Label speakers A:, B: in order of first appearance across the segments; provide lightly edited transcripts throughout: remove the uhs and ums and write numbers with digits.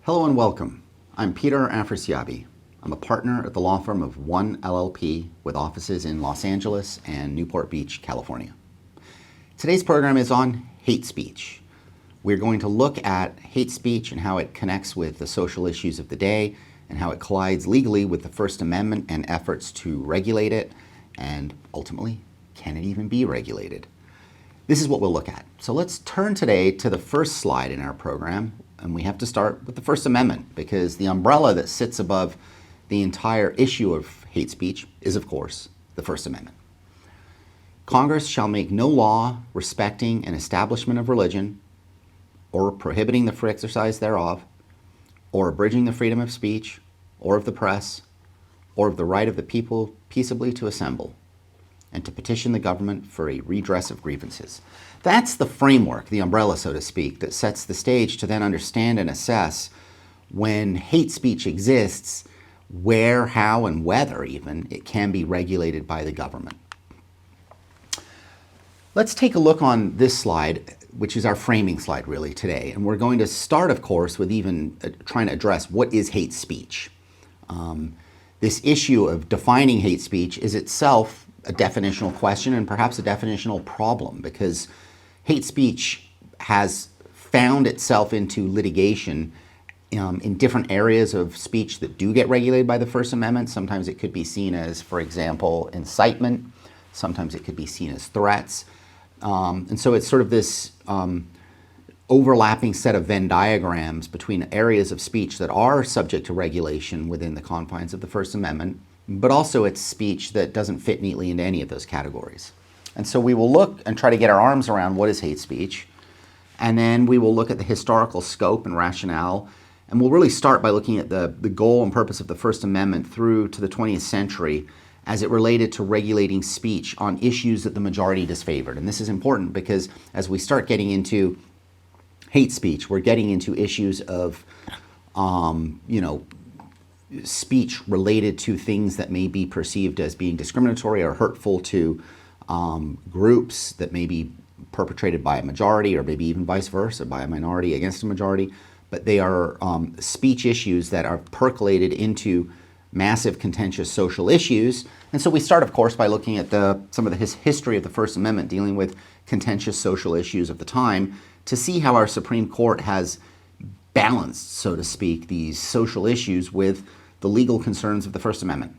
A: Hello and welcome. I'm Peter Afrasiabi. I'm a partner at the law firm of One LLP with offices in Los Angeles and Newport Beach, California. Today's program is on hate speech. We're going to look at hate speech and how it connects with the social issues of the day and how it collides legally with the First Amendment and efforts to regulate it, and ultimately, can it even be regulated? This is what we'll look at. So let's turn today to the first slide in our program. And we have to start with the First Amendment because the umbrella that sits above the entire issue of hate speech is, of course, the First Amendment. Congress shall make no law respecting an establishment of religion or prohibiting the free exercise thereof or abridging the freedom of speech or of the press or of the right of the people peaceably to assemble and to petition the government for a redress of grievances. That's the framework, the umbrella, so to speak, that sets the stage to then understand and assess when hate speech exists, where, how, and whether even it can be regulated by the government. Let's take a look on this slide, which is our framing slide really today. And we're going to start, of course, with even trying to address what is hate speech. This issue of defining hate speech is itself a definitional question and perhaps a definitional problem because hate speech has found itself into litigation in different areas of speech that do get regulated by the First Amendment. Sometimes it could be seen as, for example, incitement. Sometimes it could be seen as threats. And so it's sort of this overlapping set of Venn diagrams between areas of speech that are subject to regulation within the confines of the First Amendment, but also it's speech that doesn't fit neatly into any of those categories. And so we will look and try to get our arms around what is hate speech, and then we will look at the historical scope and rationale, and we'll really start by looking at the goal and purpose of the First Amendment through to the 20th century as it related to regulating speech on issues that the majority disfavored. And this is important because as we start getting into hate speech, we're getting into issues of, speech related to things that may be perceived as being discriminatory or hurtful to groups that may be perpetrated by a majority or maybe even vice versa, by a minority against a majority. But they are speech issues that are percolated into massive contentious social issues. And so we start, of course, by looking at some of the history of the First Amendment dealing with contentious social issues of the time to see how our Supreme Court has balanced, so to speak, these social issues with the legal concerns of the First Amendment.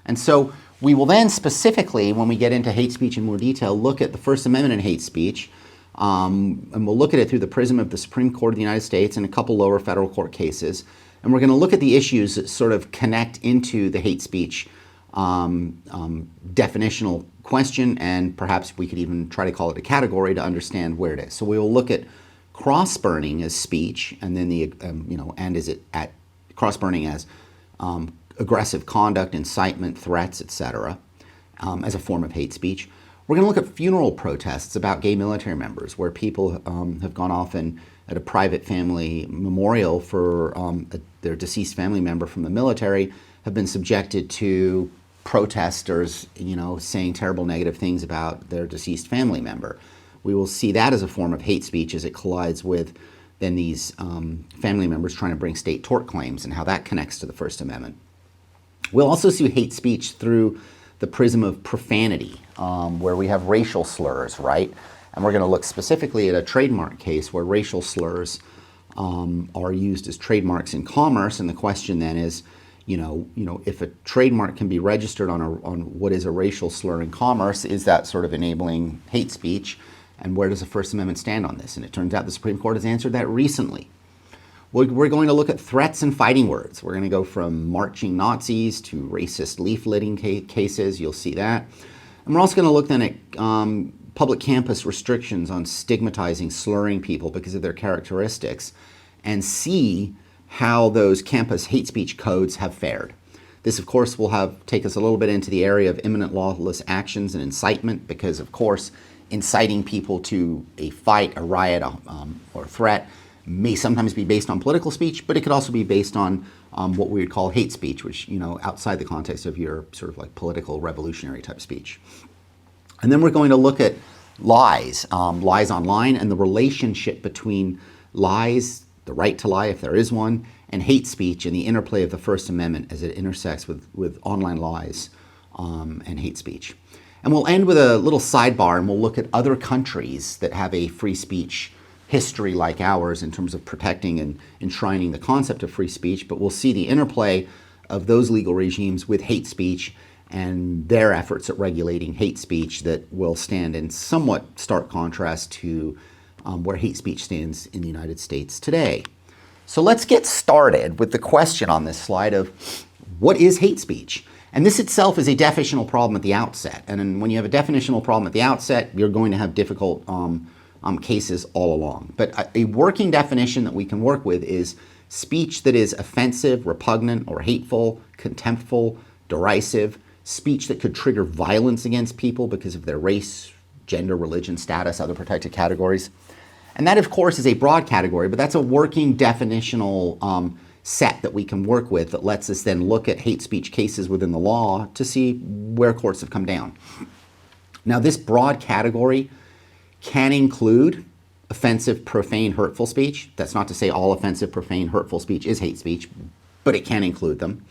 A: And so we will then specifically, when we get into hate speech in more detail, look at the First Amendment and hate speech, and we'll look at it through the prism of the Supreme Court of the United States and a couple lower federal court cases. And we're going to look at the issues that sort of connect into the hate speech definitional question, and perhaps we could even try to call it a category to understand where it is. So we will look at cross-burning as speech, and then and is it at cross-burning as aggressive conduct, incitement, threats, etc., as a form of hate speech. We're going to look at funeral protests about gay military members, where people have gone off and at a private family memorial for their deceased family member from the military have been subjected to protesters, saying terrible negative things about their deceased family member. We will see that as a form of hate speech as it collides with then these family members trying to bring state tort claims and how that connects to the First Amendment. We'll also see hate speech through the prism of profanity, where we have racial slurs, right? And we're going to look specifically at a trademark case where racial slurs are used as trademarks in commerce, and the question then is, if a trademark can be registered on what is a racial slur in commerce, is that sort of enabling hate speech? And where does the First Amendment stand on this? And it turns out the Supreme Court has answered that recently. We're going to look at threats and fighting words. We're going to go from marching Nazis to racist leafleting cases. You'll see that. And we're also going to look then at public campus restrictions on stigmatizing, slurring people because of their characteristics, and see how those campus hate speech codes have fared. This, of course, will take us a little bit into the area of imminent lawless actions and incitement because, of course, inciting people to a fight, a riot, or a threat may sometimes be based on political speech, but it could also be based on what we would call hate speech, which, outside the context of your sort of like political revolutionary type speech. And then we're going to look at lies, lies online, and the relationship between lies, the right to lie if there is one, and hate speech and the interplay of the First Amendment as it intersects with online lies and hate speech. And we'll end with a little sidebar, and we'll look at other countries that have a free speech history like ours in terms of protecting and enshrining the concept of free speech, but we'll see the interplay of those legal regimes with hate speech and their efforts at regulating hate speech that will stand in somewhat stark contrast to where hate speech stands in the United States today. So let's get started with the question on this slide of what is hate speech? And this itself is a definitional problem at the outset. And when you have a definitional problem at the outset, you're going to have difficult cases all along. But a working definition that we can work with is speech that is offensive, repugnant, or hateful, contemptful, derisive, speech that could trigger violence against people because of their race, gender, religion, status, other protected categories. And that, of course, is a broad category, but that's a working definitional set that we can work with that lets us then look at hate speech cases within the law to see where courts have come down. Now, this broad category can include offensive, profane, hurtful speech. That's not to say all offensive, profane, hurtful speech is hate speech, but it can include them.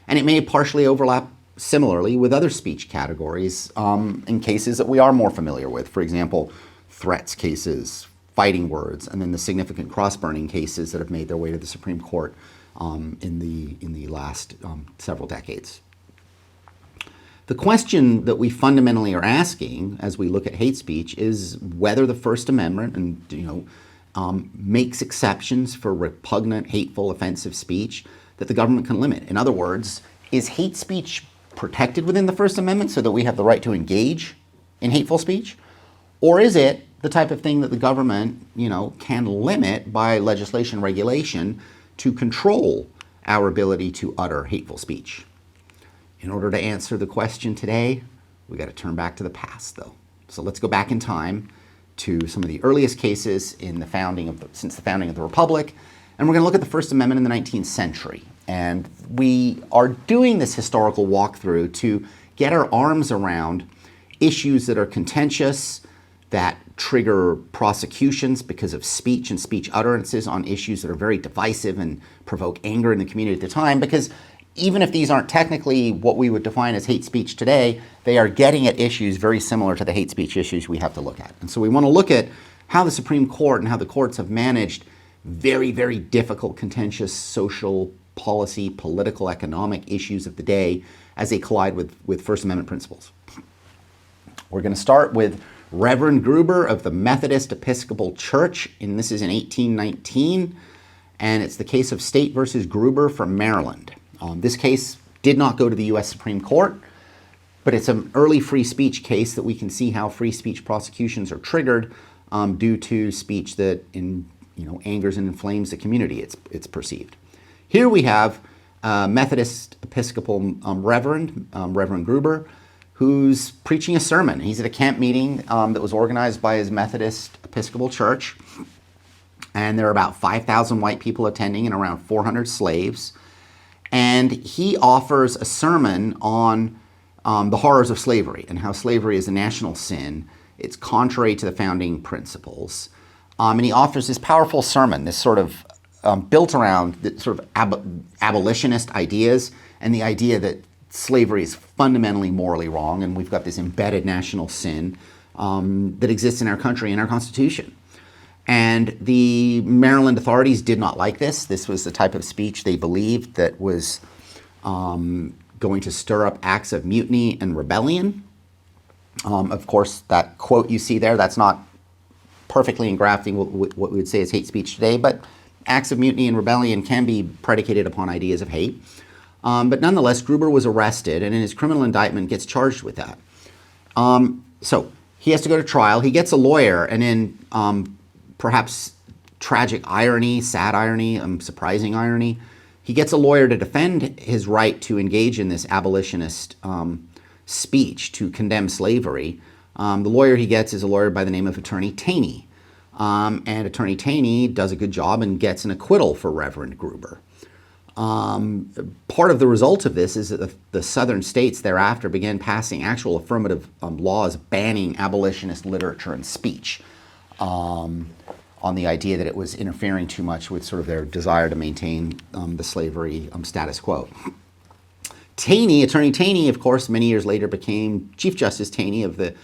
A: And it may partially overlap similarly with other speech categories in cases that we are more familiar with. For example, threats cases, fighting words, and then the significant cross-burning cases that have made their way to the Supreme Court in the last several decades. The question that we fundamentally are asking as we look at hate speech is whether the First Amendment makes exceptions for repugnant, hateful, offensive speech that the government can limit. In other words, is hate speech protected within the First Amendment so that we have the right to engage in hateful speech? Or is it the type of thing that the government, can limit by legislation, regulation to control our ability to utter hateful speech? In order to answer the question today, we got to turn back to the past, though. So let's go back in time to some of the earliest cases since the founding of the Republic, and we're going to look at the First Amendment in the 19th century. And we are doing this historical walkthrough to get our arms around issues that are contentious, that trigger prosecutions because of speech and speech utterances on issues that are very divisive and provoke anger in the community at the time, because even if these aren't technically what we would define as hate speech today, they are getting at issues very similar to the hate speech issues we have to look at. And so we want to look at how the Supreme Court and how the courts have managed very, very difficult, contentious social, policy, political, economic issues of the day as they collide with First Amendment principles. We're going to start with Reverend Gruber of the Methodist Episcopal Church, and this is in 1819, and it's the case of State versus Gruber from Maryland. This case did not go to the U.S. Supreme Court, but it's an early free speech case that we can see how free speech prosecutions are triggered due to speech that angers and inflames the community, it's perceived. Here we have Methodist Episcopal Reverend Gruber, who's preaching a sermon. He's at a camp meeting that was organized by his Methodist Episcopal Church, and there are about 5,000 white people attending and around 400 slaves. And he offers a sermon on the horrors of slavery and how slavery is a national sin. It's contrary to the founding principles. And he offers this powerful sermon, this sort of built around the sort of abolitionist ideas and the idea that slavery is fundamentally morally wrong, and we've got this embedded national sin that exists in our country and our Constitution. And the Maryland authorities did not like this. This was the type of speech they believed that was going to stir up acts of mutiny and rebellion. Of course, that quote you see there, that's not perfectly engrafting what we would say is hate speech today, but acts of mutiny and rebellion can be predicated upon ideas of hate. But nonetheless, Gruber was arrested, and in his criminal indictment gets charged with that. So he has to go to trial. He gets a lawyer, and in perhaps tragic irony, sad irony, surprising irony, he gets a lawyer to defend his right to engage in this abolitionist speech to condemn slavery. The lawyer he gets is a lawyer by the name of Attorney Taney. And Attorney Taney does a good job and gets an acquittal for Reverend Gruber. Part of the result of this is that the southern states thereafter began passing actual affirmative laws banning abolitionist literature and speech. on the idea that it was interfering too much with sort of their desire to maintain the slavery status quo. Attorney Taney, of course, many years later became Chief Justice Taney of the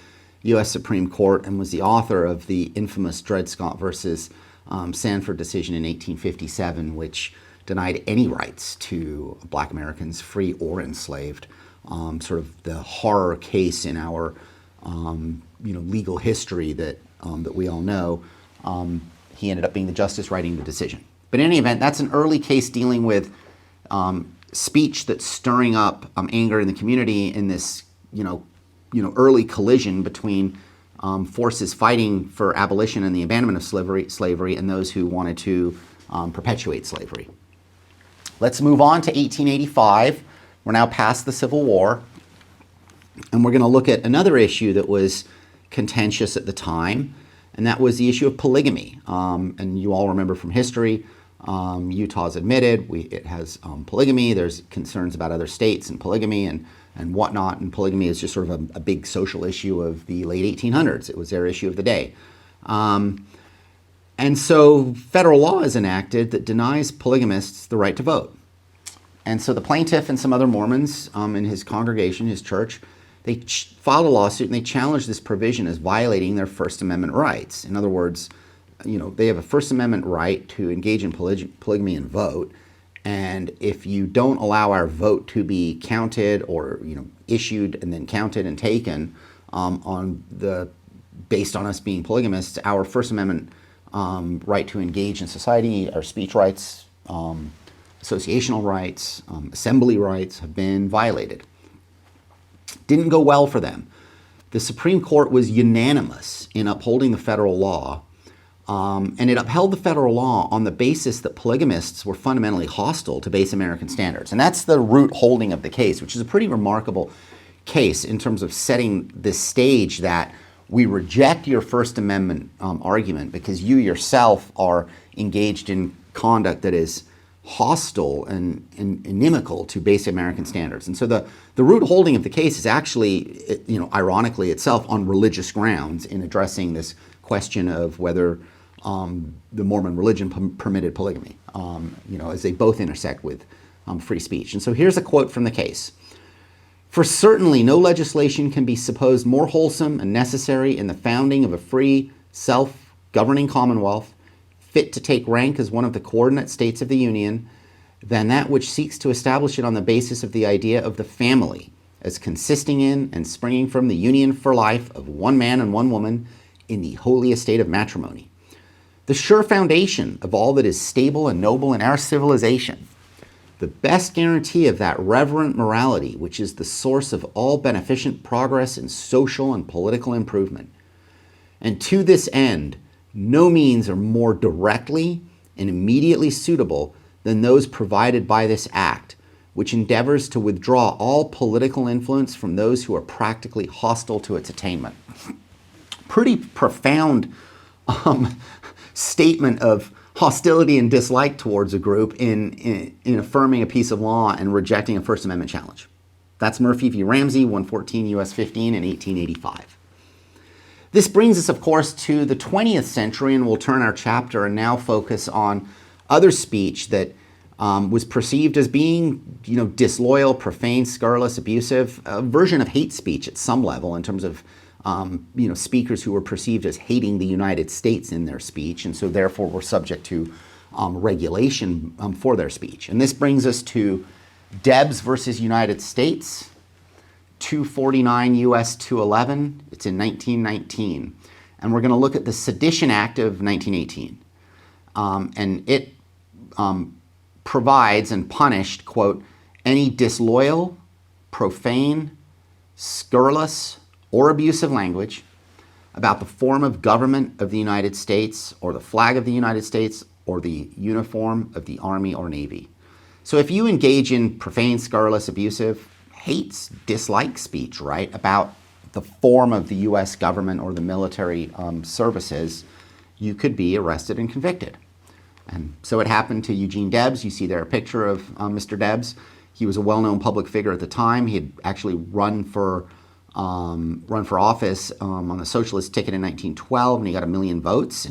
A: U.S. Supreme Court and was the author of the infamous Dred Scott versus Sanford decision in 1857, which denied any rights to Black Americans, free or enslaved. Sort of the horror case in our legal history that we all know. He ended up being the justice writing the decision. But in any event, that's an early case dealing with speech that's stirring up anger in the community in this early collision between forces fighting for abolition and the abandonment of slavery and those who wanted to perpetuate slavery. Let's move on to 1885. We're now past the Civil War, and we're going to look at another issue that was contentious at the time, and that was the issue of polygamy. And you all remember from history, Utah's admitted it has polygamy. There's concerns about other states and polygamy and whatnot, and polygamy is just sort of a big social issue of the late 1800s. It was their issue of the day. And so federal law is enacted that denies polygamists the right to vote. And so the plaintiff and some other Mormons in his congregation, his church, they filed a lawsuit and they challenged this provision as violating their First Amendment rights. In other words, they have a First Amendment right to engage in polygamy and vote. And if you don't allow our vote to be counted or issued and then counted and taken based on us being polygamists, our First Amendment right to engage in society, our speech rights, associational rights, assembly rights have been violated. Didn't go well for them. The Supreme Court was unanimous in upholding the federal law, and it upheld the federal law on the basis that polygamists were fundamentally hostile to base American standards. And that's the root holding of the case, which is a pretty remarkable case in terms of setting the stage that we reject your First Amendment argument because you yourself are engaged in conduct that is hostile and inimical to basic American standards. And so the root holding of the case is actually, ironically itself, on religious grounds in addressing this question of whether the Mormon religion permitted polygamy, as they both intersect with free speech. And so here's a quote from the case. "For certainly no legislation can be supposed more wholesome and necessary in the founding of a free, self-governing commonwealth, fit to take rank as one of the coordinate states of the Union, than that which seeks to establish it on the basis of the idea of the family, as consisting in and springing from the union for life of one man and one woman in the holy estate of matrimony. The sure foundation of all that is stable and noble in our civilization, the best guarantee of that reverent morality which is the source of all beneficent progress in social and political improvement. And to this end, no means are more directly and immediately suitable than those provided by this act, which endeavors to withdraw all political influence from those who are practically hostile to its attainment." Pretty profound statement of hostility and dislike towards a group in affirming a piece of law and rejecting a First Amendment challenge. That's Murphy v. Ramsey, 114 U.S. 15 in 1885. This brings us, of course, to the 20th century, and we'll turn our chapter and now focus on other speech that was perceived as being, disloyal, profane, scurrilous, abusive, a version of hate speech at some level in terms of, speakers who were perceived as hating the United States in their speech, and so therefore were subject to regulation for their speech. And this brings us to Debs versus United States, 249 U.S. 211. It's in 1919. And we're going to look at the Sedition Act of 1918. And it provides and punished, quote, any disloyal, profane, scurrilous, or abusive language about the form of government of the United States or the flag of the United States or the uniform of the Army or Navy. So if you engage in profane, scurrilous, abusive, hates, dislike speech, right, about the form of the U.S. government or the military services, you could be arrested and convicted. And so it happened to Eugene Debs. You see there a picture of Mr. Debs. He was a well-known public figure at the time. He had actually run for office on the socialist ticket in 1912, and he got 1 million votes.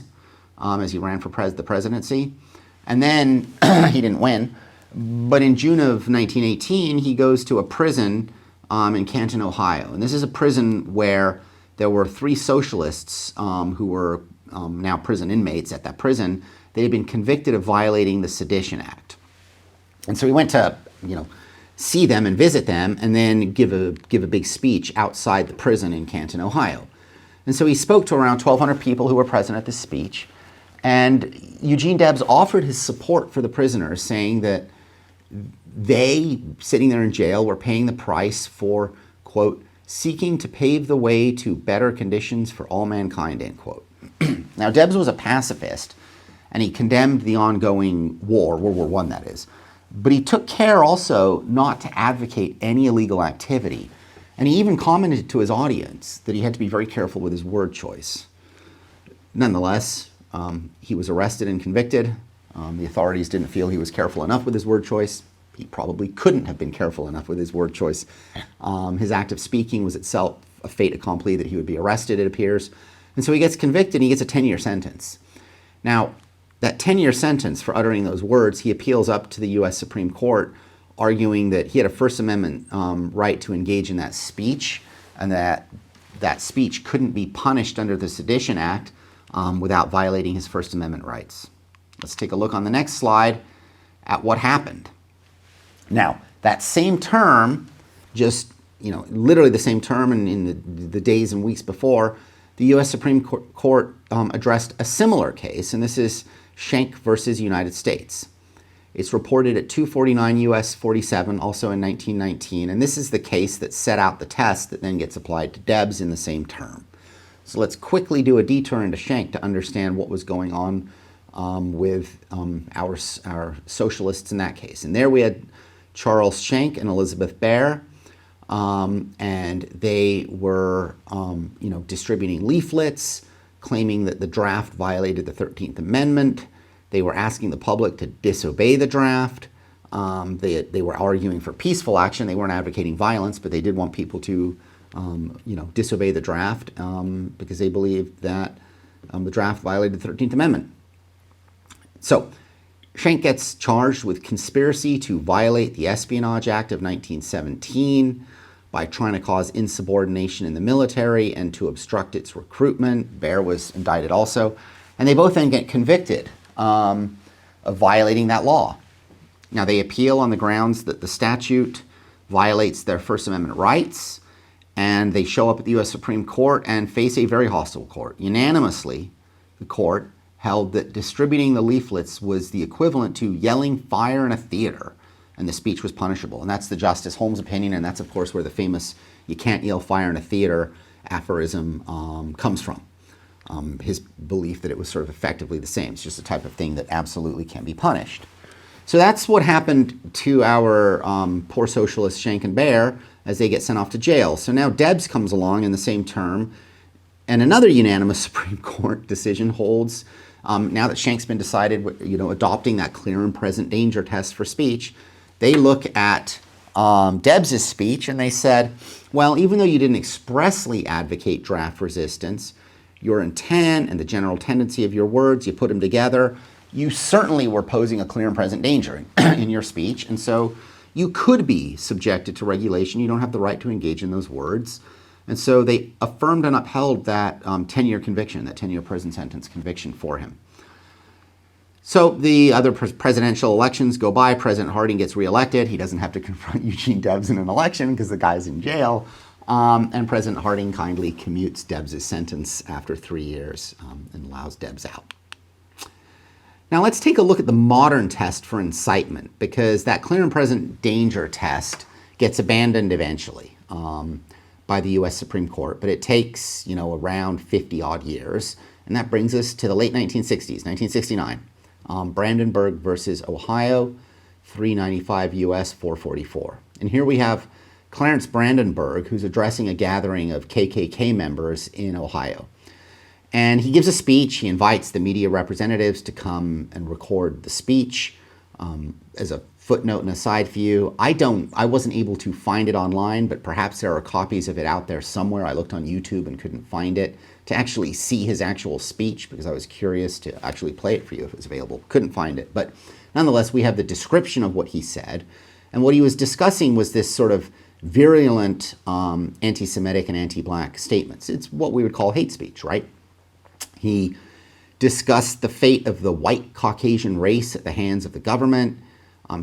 A: as he ran for the presidency. And then he didn't win. But in June of 1918, he goes to a prison in Canton, Ohio. And this is a prison where there were 3 socialists who were now prison inmates at that prison. They had been convicted of violating the Sedition Act. And so he went to, see them and visit them and then give a big speech outside the prison in Canton, Ohio. And so he spoke to around 1,200 people who were present at this speech. And Eugene Debs offered his support for the prisoners, saying that they, sitting there in jail, were paying the price for, quote, seeking to pave the way to better conditions for all mankind, end quote. Now, Debs was a pacifist, and he condemned the ongoing war, World War I, that is. But he took care also not to advocate any illegal activity. And he even commented to his audience that he had to be very careful with his word choice. Nonetheless, he was arrested and convicted. The authorities didn't feel he was careful enough with his word choice. He probably couldn't have been careful enough with his word choice. His act of speaking was itself a fait accompli that he would be arrested, it appears. And so he gets convicted and he gets a 10-year sentence. Now, that 10-year sentence for uttering those words, he appeals up to the U.S. Supreme Court, arguing that he had a First Amendment right to engage in that speech, and that speech couldn't be punished under the Sedition Act without violating his First Amendment rights. Let's take a look on the next slide at what happened. Now, that same term, just literally the same term in the days and weeks before, the U.S. Supreme Court addressed a similar case, and this is Schenck versus United States. It's reported at 249 U.S. 47, also in 1919, and this is the case that set out the test that then gets applied to Debs in the same term. So let's quickly do a detour into Schenck to understand what was going on with our socialists in that case. And there we had Charles Schenck and Elizabeth Baer, and they were distributing leaflets claiming that the draft violated the 13th Amendment. They were asking the public to disobey the draft. They were arguing for peaceful action. They weren't advocating violence, but they did want people to disobey the draft because they believed that the draft violated the 13th Amendment. So Schenck gets charged with conspiracy to violate the Espionage Act of 1917 by trying to cause insubordination in the military and to obstruct its recruitment. Baer was indicted also. And they both then get convicted of violating that law. Now, they appeal on the grounds that the statute violates their First Amendment rights, and they show up at the U.S. Supreme Court and face a very hostile court. Unanimously, the court held that distributing the leaflets was the equivalent to yelling fire in a theater, and the speech was punishable. And that's the Justice Holmes opinion, and that's, of course, where the famous "you can't yell fire in a theater" aphorism comes from. His belief that it was sort of effectively the same. It's just the type of thing that absolutely can be punished. So that's what happened to our poor socialists Schenck and Baer as they get sent off to jail. So now Debs comes along in the same term, and another unanimous Supreme Court decision holds, now that Schenck's been decided, adopting that clear and present danger test for speech, they look at Debs's speech and they said, well, even though you didn't expressly advocate draft resistance, your intent and the general tendency of your words, you put them together, you certainly were posing a clear and present danger in your speech, and so you could be subjected to regulation. You don't have the right to engage in those words. And so they affirmed and upheld that 10-year conviction, that 10-year prison sentence conviction for him. So the other presidential elections go by. President Harding gets reelected. He doesn't have to confront Eugene Debs in an election because the guy's in jail. And President Harding kindly commutes Debs' sentence after 3 years and allows Debs out. Now let's take a look at the modern test for incitement, because that clear and present danger test gets abandoned eventually by the U.S. Supreme Court, but it takes, around 50-odd years. And that brings us to the late 1960s, 1969. Brandenburg versus Ohio, 395 U.S. 444. And here we have Clarence Brandenburg, who's addressing a gathering of KKK members in Ohio. And he gives a speech. He invites the media representatives to come and record the speech as a footnote and a side view. I wasn't able to find it online, but perhaps there are copies of it out there somewhere. I looked on YouTube and couldn't find it to actually see his actual speech because I was curious to actually play it for you if it was available. Couldn't find it. But nonetheless, we have the description of what he said. And what he was discussing was this sort of virulent anti-Semitic and anti-Black statements. It's what we would call hate speech, right? He discussed the fate of the white Caucasian race at the hands of the government.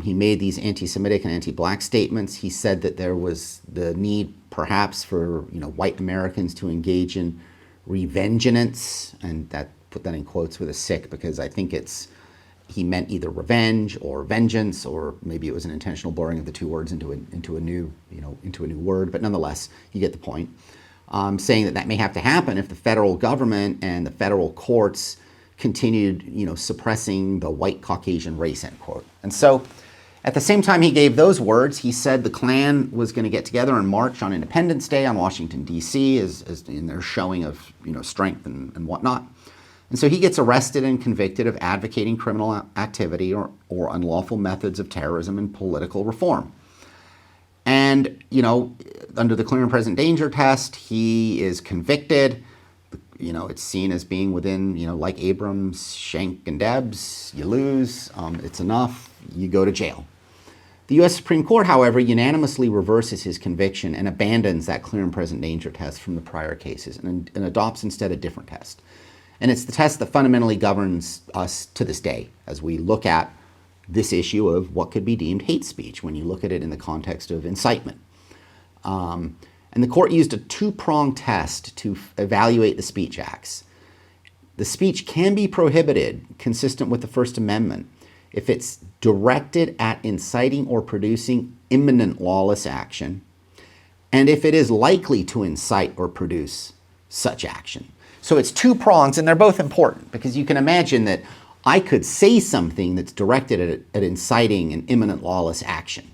A: He made these anti-Semitic and anti-Black statements. He said that there was the need perhaps for white Americans to engage in revengeance, and that put that in quotes with a sick because I think he meant either revenge or vengeance, or maybe it was an intentional blurring of the two words into a new word. But nonetheless, you get the point. Saying that may have to happen if the federal government and the federal courts continued, suppressing the white Caucasian race, end quote. And so at the same time he gave those words, he said the Klan was going to get together and march on Independence Day on Washington, D.C. as in their showing of, strength and whatnot. And so he gets arrested and convicted of advocating criminal activity or unlawful methods of terrorism and political reform. And, under the clear and present danger test, he is convicted. It's seen as being within, like Abrams, Schenck, and Debs, you lose, it's enough, you go to jail. The U.S. Supreme Court, however, unanimously reverses his conviction and abandons that clear and present danger test from the prior cases and adopts instead a different test. And it's the test that fundamentally governs us to this day as we look at this issue of what could be deemed hate speech when you look at it in the context of incitement. And the court used a two-pronged test to evaluate the speech acts. The speech can be prohibited, consistent with the First Amendment, if it's directed at inciting or producing imminent lawless action, and if it is likely to incite or produce such action. So it's two prongs, and they're both important, because you can imagine that I could say something that's directed at inciting an imminent lawless action.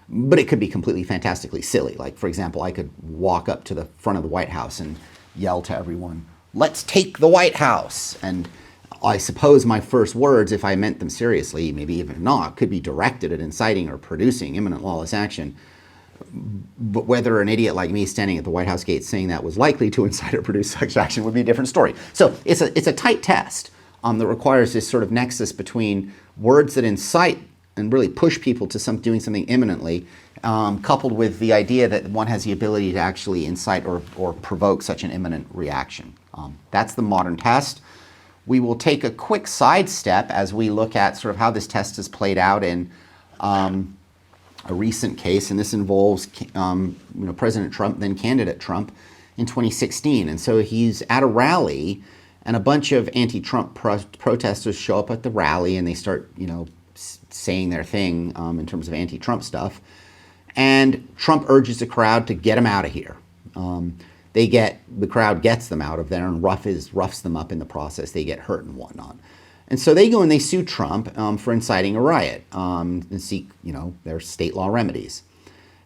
A: But it could be completely fantastically silly. Like, for example, I could walk up to the front of the White House and yell to everyone, "Let's take the White House." And I suppose my first words, if I meant them seriously, maybe even not, could be directed at inciting or producing imminent lawless action. But whether an idiot like me standing at the White House gate saying that was likely to incite or produce such action would be a different story. So it's a tight test that requires this sort of nexus between words that incite and really push people to doing something imminently, coupled with the idea that one has the ability to actually incite or provoke such an imminent reaction. That's the modern test. We will take a quick sidestep as we look at sort of how this test is played out in a recent case, and this involves President Trump, then candidate Trump, in 2016. And so he's at a rally, and a bunch of anti-Trump protesters show up at the rally, and they start, saying their thing in terms of anti-Trump stuff. And Trump urges the crowd to get him out of here. The crowd gets them out of there and roughs them up in the process. They get hurt and whatnot. And so they go and they sue Trump for inciting a riot and seek, their state law remedies.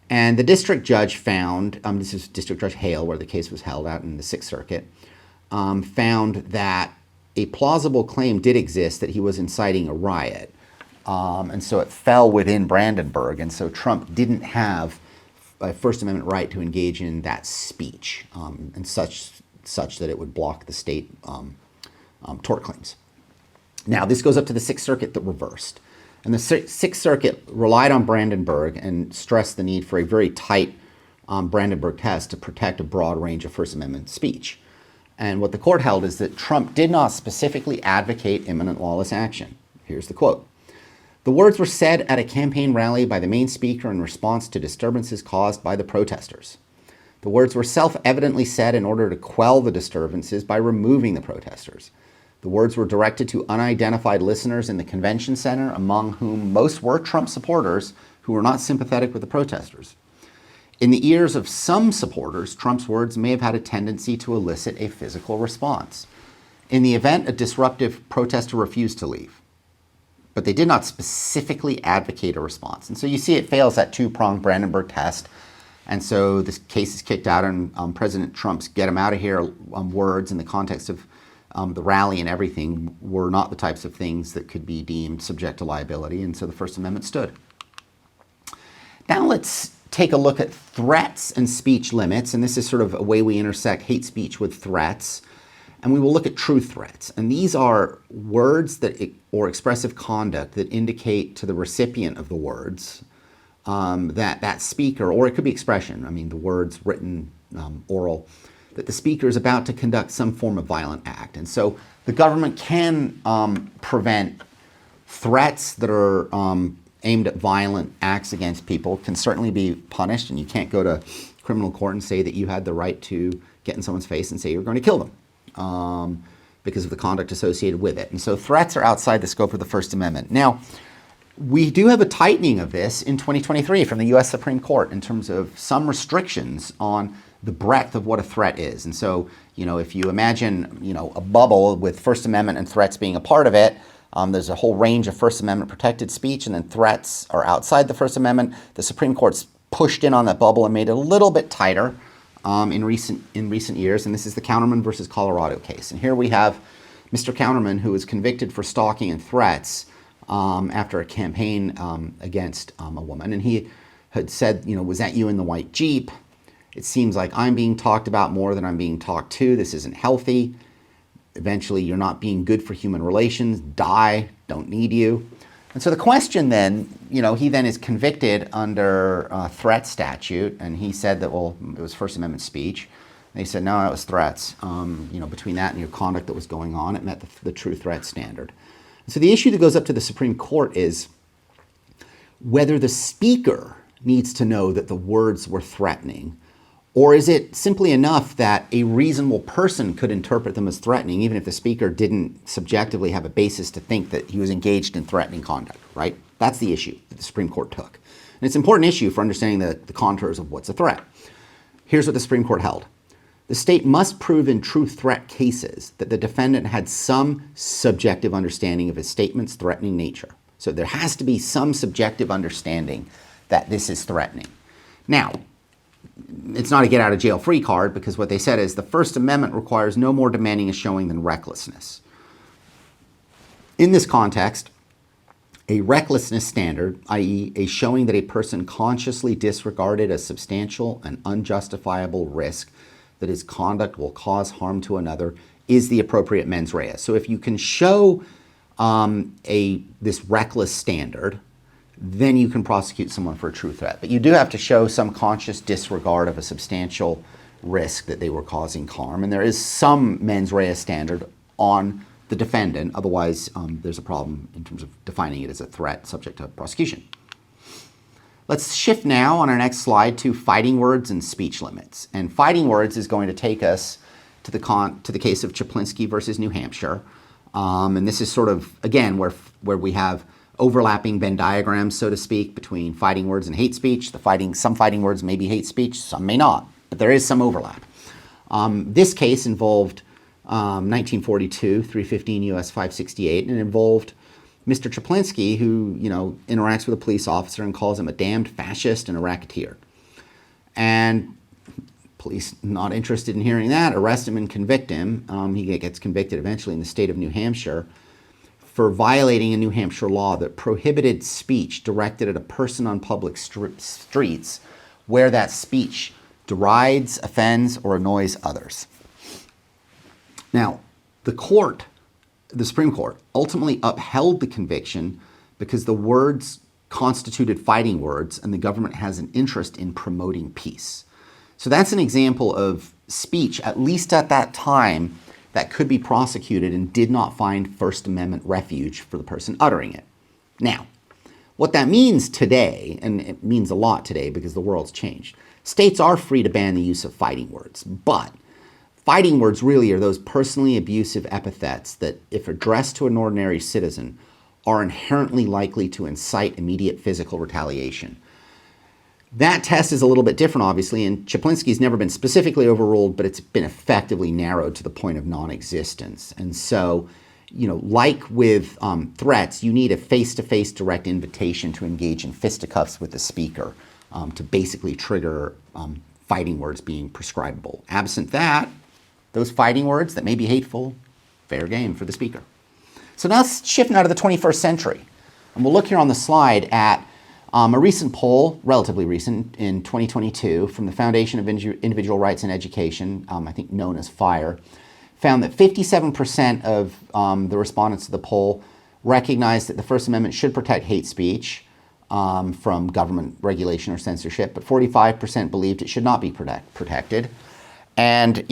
A: And the district judge found, this is District Judge Hale, where the case was held out in the Sixth Circuit, found that a plausible claim did exist that he was inciting a riot. And so it fell within Brandenburg, and so Trump didn't have a First Amendment right to engage in that speech, and such that it would block the state tort claims. Now, this goes up to the Sixth Circuit that reversed. And the Sixth Circuit relied on Brandenburg and stressed the need for a very tight Brandenburg test to protect a broad range of First Amendment speech. And what the court held is that Trump did not specifically advocate imminent lawless action. Here's the quote. The words were said at a campaign rally by the main speaker in response to disturbances caused by the protesters. The words were self-evidently said in order to quell the disturbances by removing the protesters. The words were directed to unidentified listeners in the convention center, among whom most were Trump supporters who were not sympathetic with the protesters. In the ears of some supporters, Trump's words may have had a tendency to elicit a physical response. In the event, a disruptive protester refused to leave. But they did not specifically advocate a response. And so you see it fails that two-pronged Brandenburg test. And so this case is kicked out on President Trump's get him out of here words in the context of the rally and everything were not the types of things that could be deemed subject to liability, and so the First Amendment stood. Now let's take a look at threats and speech limits, and this is sort of a way we intersect hate speech with threats, and we will look at true threats. And these are words or expressive conduct that indicate to the recipient of the words that speaker, or it could be expression, I mean the words written, oral, that the speaker is about to conduct some form of violent act. And so the government can prevent threats that are aimed at violent acts against people, can certainly be punished, and you can't go to criminal court and say that you had the right to get in someone's face and say you're going to kill them because of the conduct associated with it. And so threats are outside the scope of the First Amendment. Now, we do have a tightening of this in 2023 from the U.S. Supreme Court in terms of some restrictions on the breadth of what a threat is. And so, if you imagine, a bubble with First Amendment and threats being a part of it, there's a whole range of First Amendment protected speech, and then threats are outside the First Amendment. The Supreme Court's pushed in on that bubble and made it a little bit tighter in recent years, and this is the Counterman versus Colorado case. And here we have Mr. Counterman, who was convicted for stalking and threats after a campaign against a woman, and he had said, was that you in the white Jeep? It seems like I'm being talked about more than I'm being talked to. This isn't healthy. Eventually, you're not being good for human relations. Die. Don't need you. And so the question then, he then is convicted under a threat statute, and he said that, it was First Amendment speech. And they said, no, that was threats. Between that and your conduct that was going on, it met the true threat standard. And so the issue that goes up to the Supreme Court is whether the speaker needs to know that the words were threatening, or is it simply enough that a reasonable person could interpret them as threatening, even if the speaker didn't subjectively have a basis to think that he was engaged in threatening conduct, right? That's the issue that the Supreme Court took. And it's an important issue for understanding the contours of what's a threat. Here's what the Supreme Court held. The state must prove in true threat cases that the defendant had some subjective understanding of his statement's threatening nature. So there has to be some subjective understanding that this is threatening. Now, it's not a get out of jail free card, because what they said is the First Amendment requires no more demanding a showing than recklessness. In this context, a recklessness standard, i.e. a showing that a person consciously disregarded a substantial and unjustifiable risk that his conduct will cause harm to another, is the appropriate mens rea. So if you can show this reckless standard, then you can prosecute someone for a true threat. But you do have to show some conscious disregard of a substantial risk that they were causing harm. And there is some mens rea standard on the defendant. Otherwise, there's a problem in terms of defining it as a threat subject to prosecution. Let's shift now on our next slide to fighting words and speech limits. And fighting words is going to take us to the case of Czaplinski versus New Hampshire. And this is sort of, again, where we have overlapping Venn diagrams, so to speak, between fighting words and hate speech. Some fighting words may be hate speech, some may not, but there is some overlap. This case involved 1942, 315 U.S. 568, and it involved Mr. Czaplinski, who interacts with a police officer and calls him a damned fascist and a racketeer. And police, not interested in hearing that, arrest him and convict him. He gets convicted eventually in the state of New Hampshire for violating a New Hampshire law that prohibited speech directed at a person on public streets where that speech derides, offends, or annoys others. Now, the Supreme Court ultimately upheld the conviction because the words constituted fighting words and the government has an interest in promoting peace. So that's an example of speech, at least at that time, that could be prosecuted and did not find First Amendment refuge for the person uttering it. Now, what that means today, and it means a lot today because the world's changed, states are free to ban the use of fighting words, but fighting words really are those personally abusive epithets that, if addressed to an ordinary citizen, are inherently likely to incite immediate physical retaliation. That test is a little bit different, obviously, and Czaplinski's never been specifically overruled, but it's been effectively narrowed to the point of non-existence. And so, like with threats, you need a face-to-face direct invitation to engage in fisticuffs with the speaker to basically trigger fighting words being prescribable. Absent that, those fighting words that may be hateful, fair game for the speaker. So now let's shift now to the 21st century. And we'll look here on the slide at a recent poll, relatively recent, in 2022 from the Foundation of Individual Rights in Education, I think known as FIRE, found that 57% of the respondents to the poll recognized that the First Amendment should protect hate speech from government regulation or censorship, but 45% believed it should not be protected. And,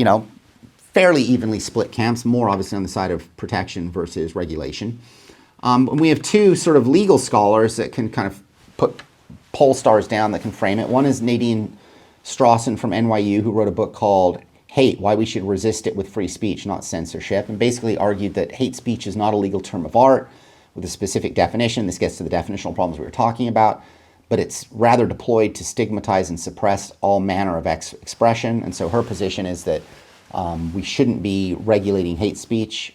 A: fairly evenly split camps, more obviously on the side of protection versus regulation. And we have two sort of legal scholars that can kind of put poll stars down that can frame it. One is Nadine Strawson from NYU, who wrote a book called Hate, Why We Should Resist It with Free Speech, Not Censorship, and basically argued that hate speech is not a legal term of art with a specific definition. This gets to the definitional problems we were talking about, but it's rather deployed to stigmatize and suppress all manner of expression. And so her position is that we shouldn't be regulating hate speech.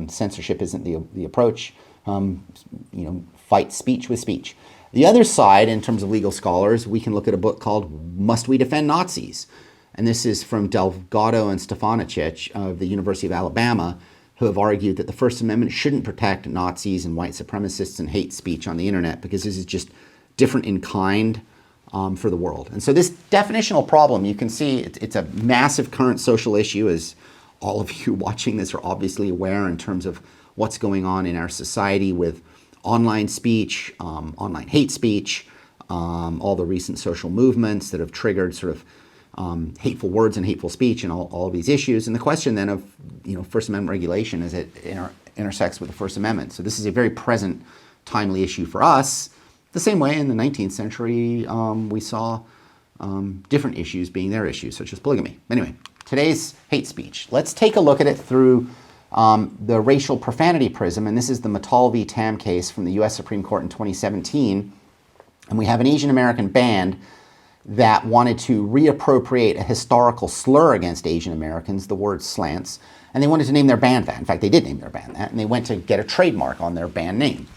A: Censorship isn't the approach. Fight speech with speech. The other side, in terms of legal scholars, we can look at a book called Must We Defend Nazis? And this is from Delgado and Stefanicic of the University of Alabama, who have argued that the First Amendment shouldn't protect Nazis and white supremacists and hate speech on the internet because this is just different in kind for the world. And so this definitional problem, you can see it's a massive current social issue, as all of you watching this are obviously aware, in terms of what's going on in our society with online speech, online hate speech, all the recent social movements that have triggered sort of hateful words and hateful speech and all of these issues. And the question then of First Amendment regulation as it intersects with the First Amendment. So this is a very present, timely issue for us. The same way in the 19th century we saw different issues being their issues, such as polygamy. Anyway, today's hate speech. Let's take a look at it through the racial profanity prism, and this is the Mattal v. Tam case from the U.S. Supreme Court in 2017. And we have an Asian American band that wanted to reappropriate a historical slur against Asian Americans, the word slants, and they wanted to name their band that. In fact, they did name their band that, and they went to get a trademark on their band name.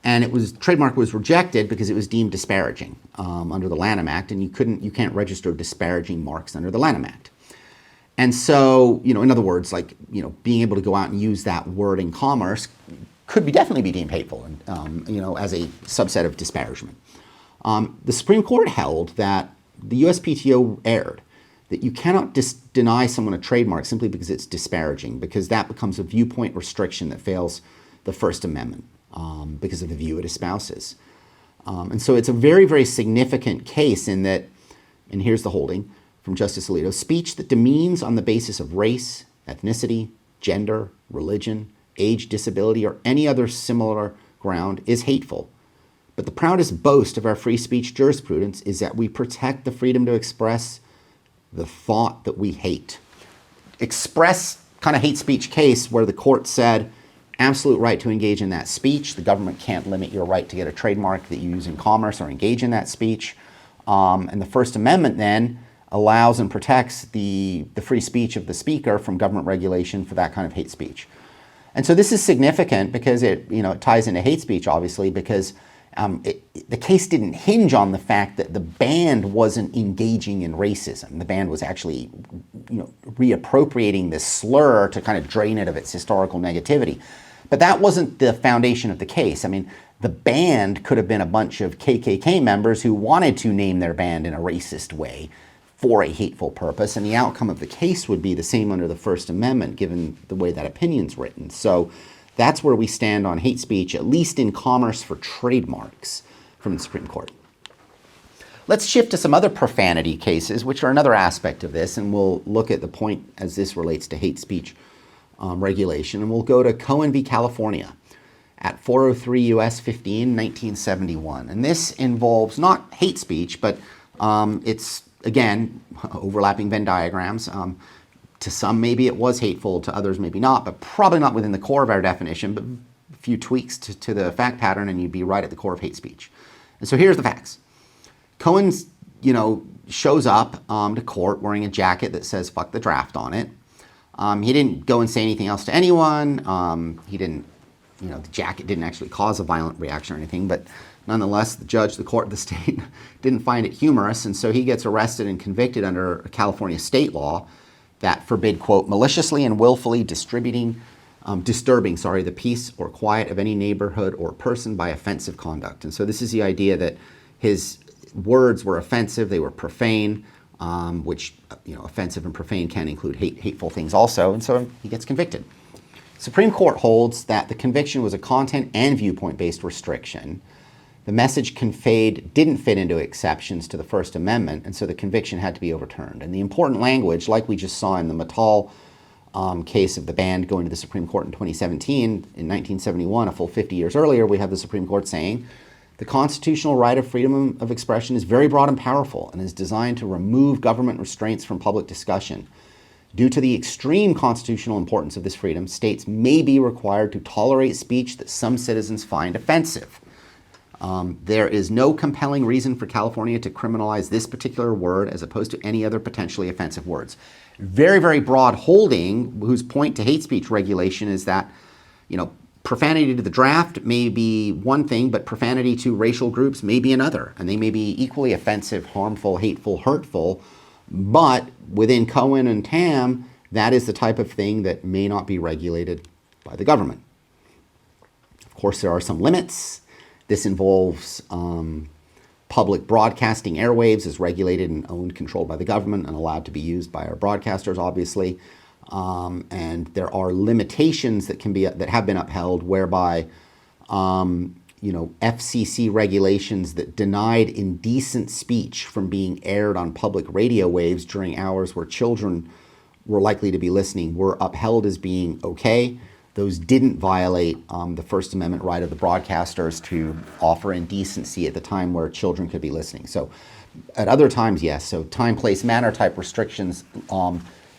A: And trademark was rejected because it was deemed disparaging under the Lanham Act, and you can't register disparaging marks under the Lanham Act. And so, in other words, being able to go out and use that word in commerce could definitely be deemed hateful, as a subset of disparagement. The Supreme Court held that the USPTO erred, that you cannot deny someone a trademark simply because it's disparaging, because that becomes a viewpoint restriction that fails the First Amendment because of the view it espouses. And so it's a very, very significant case in that, and here's the holding from Justice Alito, speech that demeans on the basis of race, ethnicity, gender, religion, age, disability, or any other similar ground is hateful. But the proudest boast of our free speech jurisprudence is that we protect the freedom to express the thought that we hate. Express kind of hate speech case where the court said, absolute right to engage in that speech. The government can't limit your right to get a trademark that you use in commerce or engage in that speech. And the First Amendment then allows and protects the free speech of the speaker from government regulation for that kind of hate speech. And so this is significant because it ties into hate speech, obviously, because the case didn't hinge on the fact that the band wasn't engaging in racism. The band was actually, reappropriating this slur to kind of drain it of its historical negativity. But that wasn't the foundation of the case. I mean, the band could have been a bunch of KKK members who wanted to name their band in a racist way for a hateful purpose, and the outcome of the case would be the same under the First Amendment, given the way that opinion's written. So that's where we stand on hate speech, at least in commerce for trademarks from the Supreme Court. Let's shift to some other profanity cases, which are another aspect of this, and we'll look at the point as this relates to hate speech regulation. And we'll go to Cohen v. California at 403 U.S. 15, 1971. And this involves not hate speech, but it's, again, overlapping Venn diagrams. To some, maybe it was hateful, to others, maybe not, but probably not within the core of our definition, but a few tweaks to the fact pattern, and you'd be right at the core of hate speech. And so here's the facts. Cohen's, shows up to court wearing a jacket that says "fuck the draft" on it. He didn't go and say anything else to anyone. He didn't, the jacket didn't actually cause a violent reaction or anything, but nonetheless, the judge, the court, the state didn't find it humorous, and so he gets arrested and convicted under a California state law that forbid, quote, maliciously and willfully distributing disturbing, the peace or quiet of any neighborhood or person by offensive conduct. And so this is the idea that his words were offensive, they were profane, which, offensive and profane can include hateful things also, and so he gets convicted. Supreme Court holds that the conviction was a content and viewpoint-based restriction. The message conveyed didn't fit into exceptions to the First Amendment, and so the conviction had to be overturned. And the important language, like we just saw in the Mattal case of the band going to the Supreme Court in 2017, in 1971, a full 50 years earlier, we have the Supreme Court saying, the constitutional right of freedom of expression is very broad and powerful and is designed to remove government restraints from public discussion. Due to the extreme constitutional importance of this freedom, states may be required to tolerate speech that some citizens find offensive. There is no compelling reason for California to criminalize this particular word as opposed to any other potentially offensive words. Very, very broad holding, whose point to hate speech regulation is that, profanity to the draft may be one thing, but profanity to racial groups may be another. And they may be equally offensive, harmful, hateful, hurtful. But within Cohen and Tam, that is the type of thing that may not be regulated by the government. Of course, there are some limits. This involves public broadcasting airwaves is regulated and owned, controlled by the government and allowed to be used by our broadcasters, obviously. And there are limitations that have been upheld whereby, FCC regulations that denied indecent speech from being aired on public radio waves during hours where children were likely to be listening were upheld as being okay. Those didn't violate the First Amendment right of the broadcasters to offer indecency at the time where children could be listening. So at other times, yes. So time, place, manner type restrictions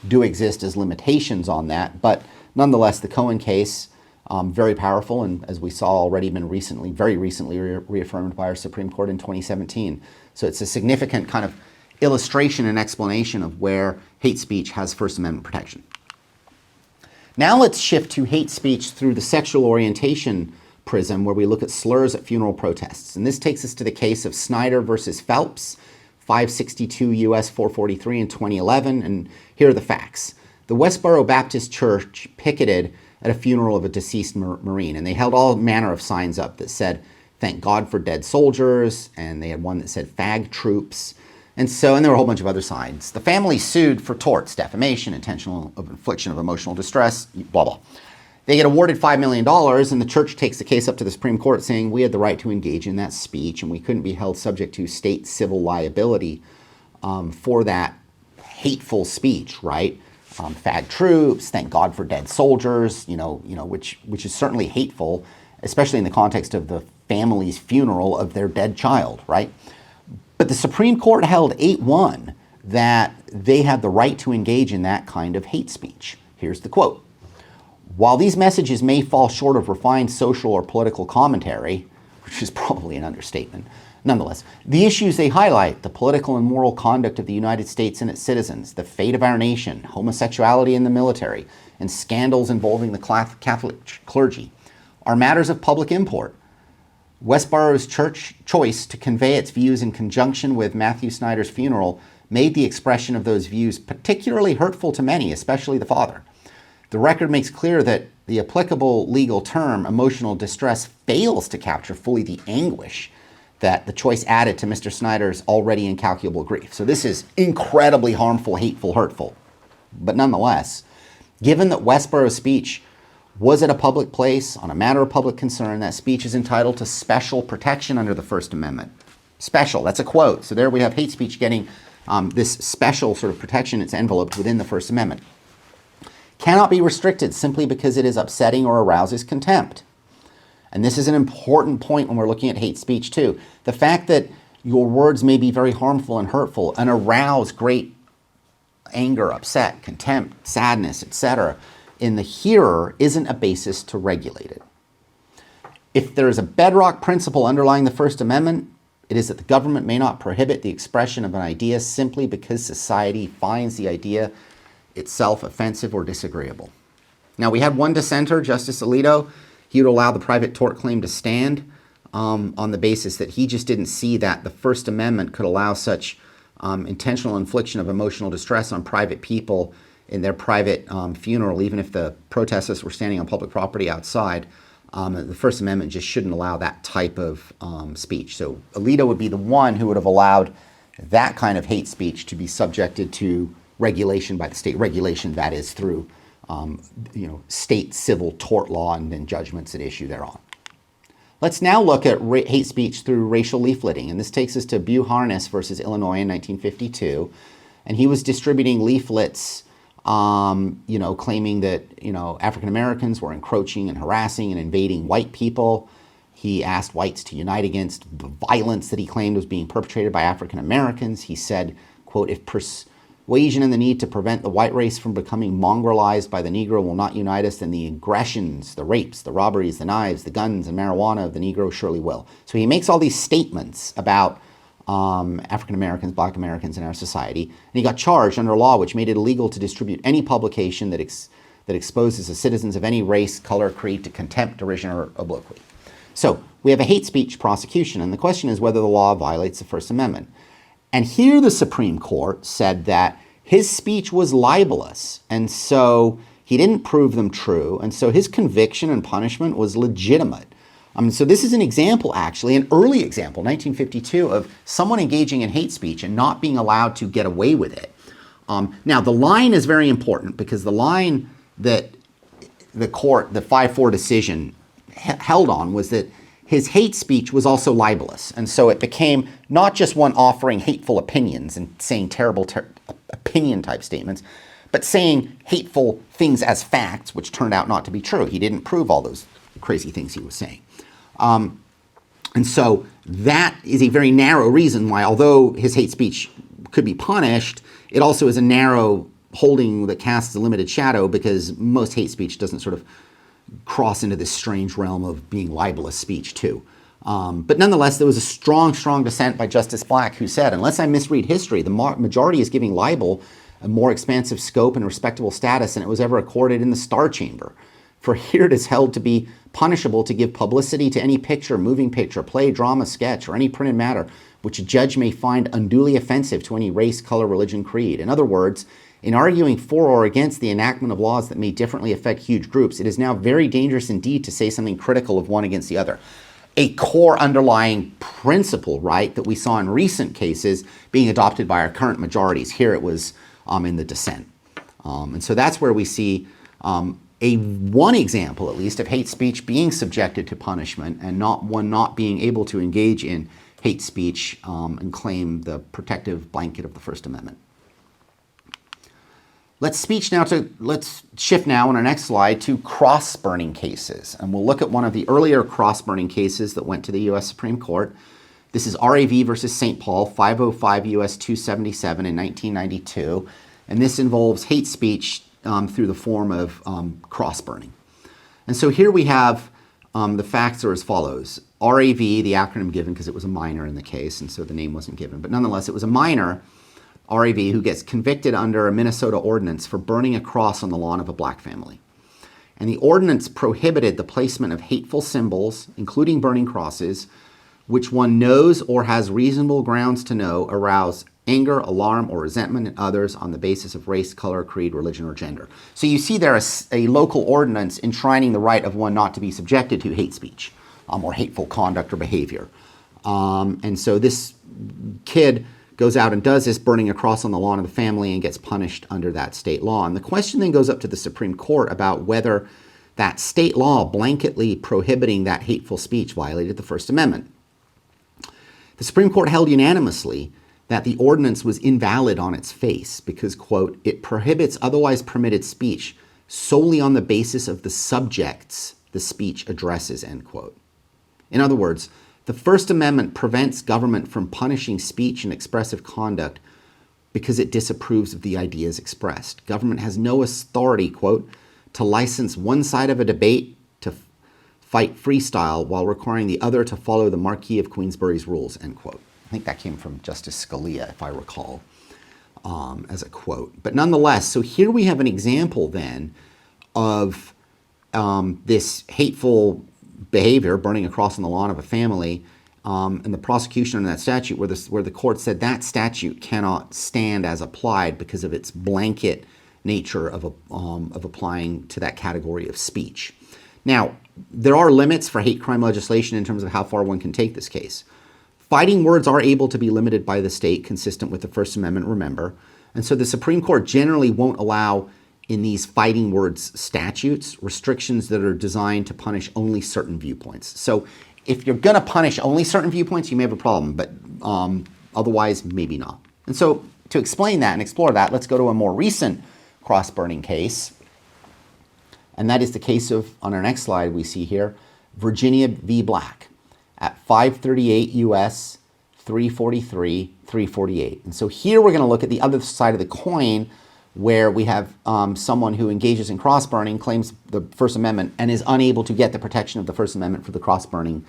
A: do exist as limitations on that. But nonetheless, the Cohen case, very powerful, and as we saw already been very recently reaffirmed by our Supreme Court in 2017. So it's a significant kind of illustration and explanation of where hate speech has First Amendment protection. Now let's shift to hate speech through the sexual orientation prism, where we look at slurs at funeral protests. And this takes us to the case of Snyder versus Phelps, 562 U.S. 443 in 2011. And here are the facts. The Westboro Baptist Church picketed at a funeral of a deceased Marine, and they held all manner of signs up that said, "Thank God for dead soldiers," and they had one that said, "Fag troops." And there were a whole bunch of other signs. The family sued for torts, defamation, intentional infliction of emotional distress, blah, blah. They get awarded $5 million, and the church takes the case up to the Supreme Court saying we had the right to engage in that speech, and we couldn't be held subject to state civil liability for that hateful speech, right? Fag troops, thank God for dead soldiers, which is certainly hateful, especially in the context of the family's funeral of their dead child, right? But the Supreme Court held 8-1 that they had the right to engage in that kind of hate speech. Here's the quote. While these messages may fall short of refined social or political commentary, which is probably an understatement, nonetheless, the issues they highlight, the political and moral conduct of the United States and its citizens, the fate of our nation, homosexuality in the military, and scandals involving the Catholic clergy, are matters of public import. Westboro's church choice to convey its views in conjunction with Matthew Snyder's funeral made the expression of those views particularly hurtful to many, especially the father. The record makes clear that the applicable legal term, emotional distress, fails to capture fully the anguish that the choice added to Mr. Snyder's already incalculable grief. So this is incredibly harmful, hateful, hurtful. But nonetheless, given that Westboro's speech was at a public place on a matter of public concern, that speech is entitled to special protection under the First Amendment. Special, that's a quote. So there we have hate speech getting this special sort of protection. It's enveloped within the First Amendment. Cannot be restricted simply because it is upsetting or arouses contempt. And this is an important point when we're looking at hate speech too. The fact that your words may be very harmful and hurtful and arouse great anger, upset, contempt, sadness, etc., in the hearer isn't a basis to regulate it. If there is a bedrock principle underlying the First Amendment, it is that the government may not prohibit the expression of an idea simply because society finds the idea itself offensive or disagreeable. Now, we had one dissenter, Justice Alito. He would allow the private tort claim to stand on the basis that he just didn't see that the First Amendment could allow such intentional infliction of emotional distress on private people in their private funeral, even if the protesters were standing on public property outside. The First Amendment just shouldn't allow that type of speech. So Alito would be the one who would have allowed that kind of hate speech to be subjected to regulation by the state, regulation that is through state civil tort law and then judgments at issue thereon. Let's now look at hate speech through racial leafleting, and this takes us to Buharnis versus Illinois in 1952, and he was distributing leaflets, claiming that African Americans were encroaching and harassing and invading white people. He asked whites to unite against the violence that he claimed was being perpetrated by African Americans. He said, quote, "If persuasion and the need to prevent the white race from becoming mongrelized by the Negro will not unite us, then the aggressions, the rapes, the robberies, the knives, the guns, and marijuana of the Negro surely will." So he makes all these statements about African Americans, Black Americans in our society, and he got charged under a law which made it illegal to distribute any publication that exposes the citizens of any race, color, creed to contempt, derision, or obloquy. So we have a hate speech prosecution, and the question is whether the law violates the First Amendment. And here the Supreme Court said that his speech was libelous, and so he didn't prove them true, and so his conviction and punishment was legitimate. So this is an example, actually, an early example, 1952, of someone engaging in hate speech and not being allowed to get away with it. Now, the line is very important because the line that the court, the 5-4 decision, held on was that his hate speech was also libelous. And so it became not just one offering hateful opinions and saying terrible opinion-type statements, but saying hateful things as facts, which turned out not to be true. He didn't prove all those crazy things he was saying. And so that is a very narrow reason why, although his hate speech could be punished, it also is a narrow holding that casts a limited shadow because most hate speech doesn't sort of cross into this strange realm of being libelous speech too. But nonetheless, there was a strong dissent by Justice Black who said, unless I misread history, the majority is giving libel a more expansive scope and respectable status than it was ever accorded in the Star Chamber. For here it is held to be punishable to give publicity to any picture, moving picture, play, drama, sketch, or any printed matter which a judge may find unduly offensive to any race, color, religion, creed. In other words, in arguing for or against the enactment of laws that may differently affect huge groups, it is now very dangerous indeed to say something critical of one against the other. A core underlying principle, right, that we saw in recent cases being adopted by our current majorities. Here it was in the dissent. And so that's where we see one example, at least, of hate speech being subjected to punishment and not being able to engage in hate speech and claim the protective blanket of the First Amendment. Let's shift now on our next slide to cross-burning cases. And we'll look at one of the earlier cross-burning cases that went to the U.S. Supreme Court. This is RAV versus St. Paul, 505 U.S. 277 in 1992. And this involves hate speech through the form of cross-burning. And so here we have the facts are as follows. RAV, the acronym given because it was a minor in the case, and so the name wasn't given. But nonetheless, it was a minor, RAV, who gets convicted under a Minnesota ordinance for burning a cross on the lawn of a black family. And the ordinance prohibited the placement of hateful symbols, including burning crosses, which one knows or has reasonable grounds to know arouse anger, alarm, or resentment in others on the basis of race, color, creed, religion, or gender. So you see there a local ordinance enshrining the right of one not to be subjected to hate speech or hateful conduct or behavior. And so this kid goes out and does this, burning a cross on the lawn of the family, and gets punished under that state law. And the question then goes up to the Supreme Court about whether that state law blanketly prohibiting that hateful speech violated the First Amendment. The Supreme Court held unanimously that the ordinance was invalid on its face because, quote, it prohibits otherwise permitted speech solely on the basis of the subjects the speech addresses, end quote. In other words, the First Amendment prevents government from punishing speech and expressive conduct because it disapproves of the ideas expressed. Government has no authority, quote, to license one side of a debate to fight freestyle while requiring the other to follow the Marquis of Queensberry's rules, end quote. I think that came from Justice Scalia, if I recall, as a quote. But nonetheless, so here we have an example then of this hateful behavior, burning a cross on the lawn of a family, and the prosecution under that statute where the court said that statute cannot stand as applied because of its blanket nature of applying to that category of speech. Now, there are limits for hate crime legislation in terms of how far one can take this case. Fighting words are able to be limited by the state, consistent with the First Amendment, remember. And so the Supreme Court generally won't allow, in these fighting words statutes, restrictions that are designed to punish only certain viewpoints. So if you're going to punish only certain viewpoints, you may have a problem, but otherwise, maybe not. And so to explain that and explore that, let's go to a more recent cross-burning case. And that is the case of, on our next slide, we see here, Virginia v. Black at 538 U.S. 343, 348. And so here we're going to look at the other side of the coin, where we have someone who engages in cross-burning, claims the First Amendment, and is unable to get the protection of the First Amendment for the cross-burning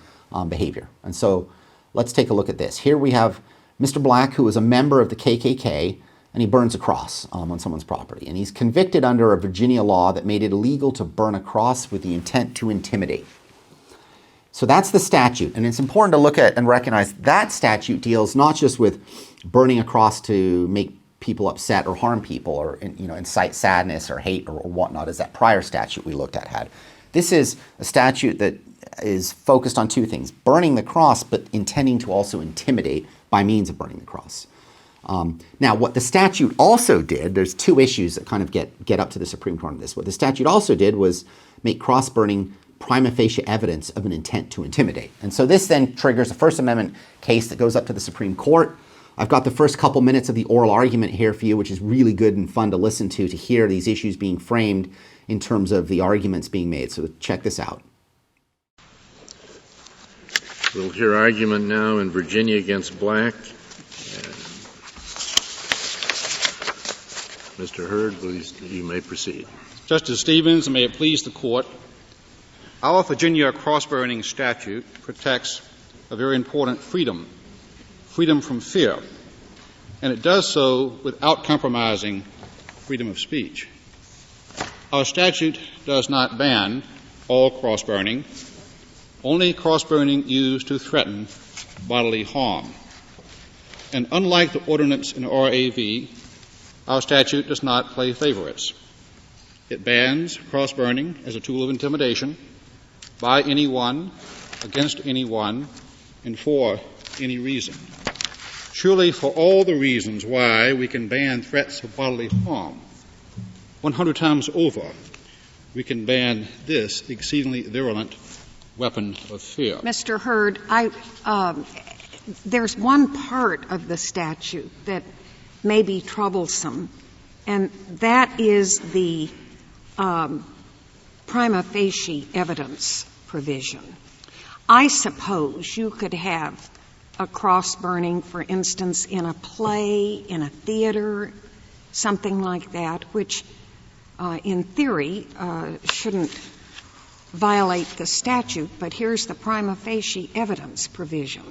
A: behavior. And so let's take a look at this. Here we have Mr. Black, who is a member of the KKK, and he burns a cross on someone's property. And he's convicted under a Virginia law that made it illegal to burn a cross with the intent to intimidate. So that's the statute. And it's important to look at and recognize that statute deals not just with burning a cross to make people upset or harm people or incite sadness or hate or whatnot, as that prior statute we looked at had. This is a statute that is focused on two things: burning the cross, but intending to also intimidate by means of burning the cross. Now, what the statute also did, there's two issues that kind of get up to the Supreme Court on this. What the statute also did was make cross-burning prima facie evidence of an intent to intimidate. And so this then triggers a First Amendment case that goes up to the Supreme Court. I've got the first couple minutes of the oral argument here for you, which is really good and fun to listen to hear these issues being framed in terms of the arguments being made. So check this out.
B: We'll hear argument now in Virginia against Black. Mr. Hurd, please, you may proceed.
C: Justice Stevens, and may it please the Court, our Virginia cross-burning statute protects a very important freedom from fear, and it does so without compromising freedom of speech. Our statute does not ban all cross-burning, only cross-burning used to threaten bodily harm. And unlike the ordinance in RAV, our statute does not play favorites. It bans cross-burning as a tool of intimidation by anyone, against anyone, and for any reason. Surely for all the reasons why we can ban threats of bodily harm, 100 times over, we can ban this exceedingly virulent weapon of fear.
D: Mr. Hurd, there's one part of the statute that may be troublesome, and that is the prima facie evidence provision. I suppose you could have a cross-burning, for instance, in a play, in a theater, something like that, which in theory shouldn't violate the statute, but here's the prima facie evidence provision.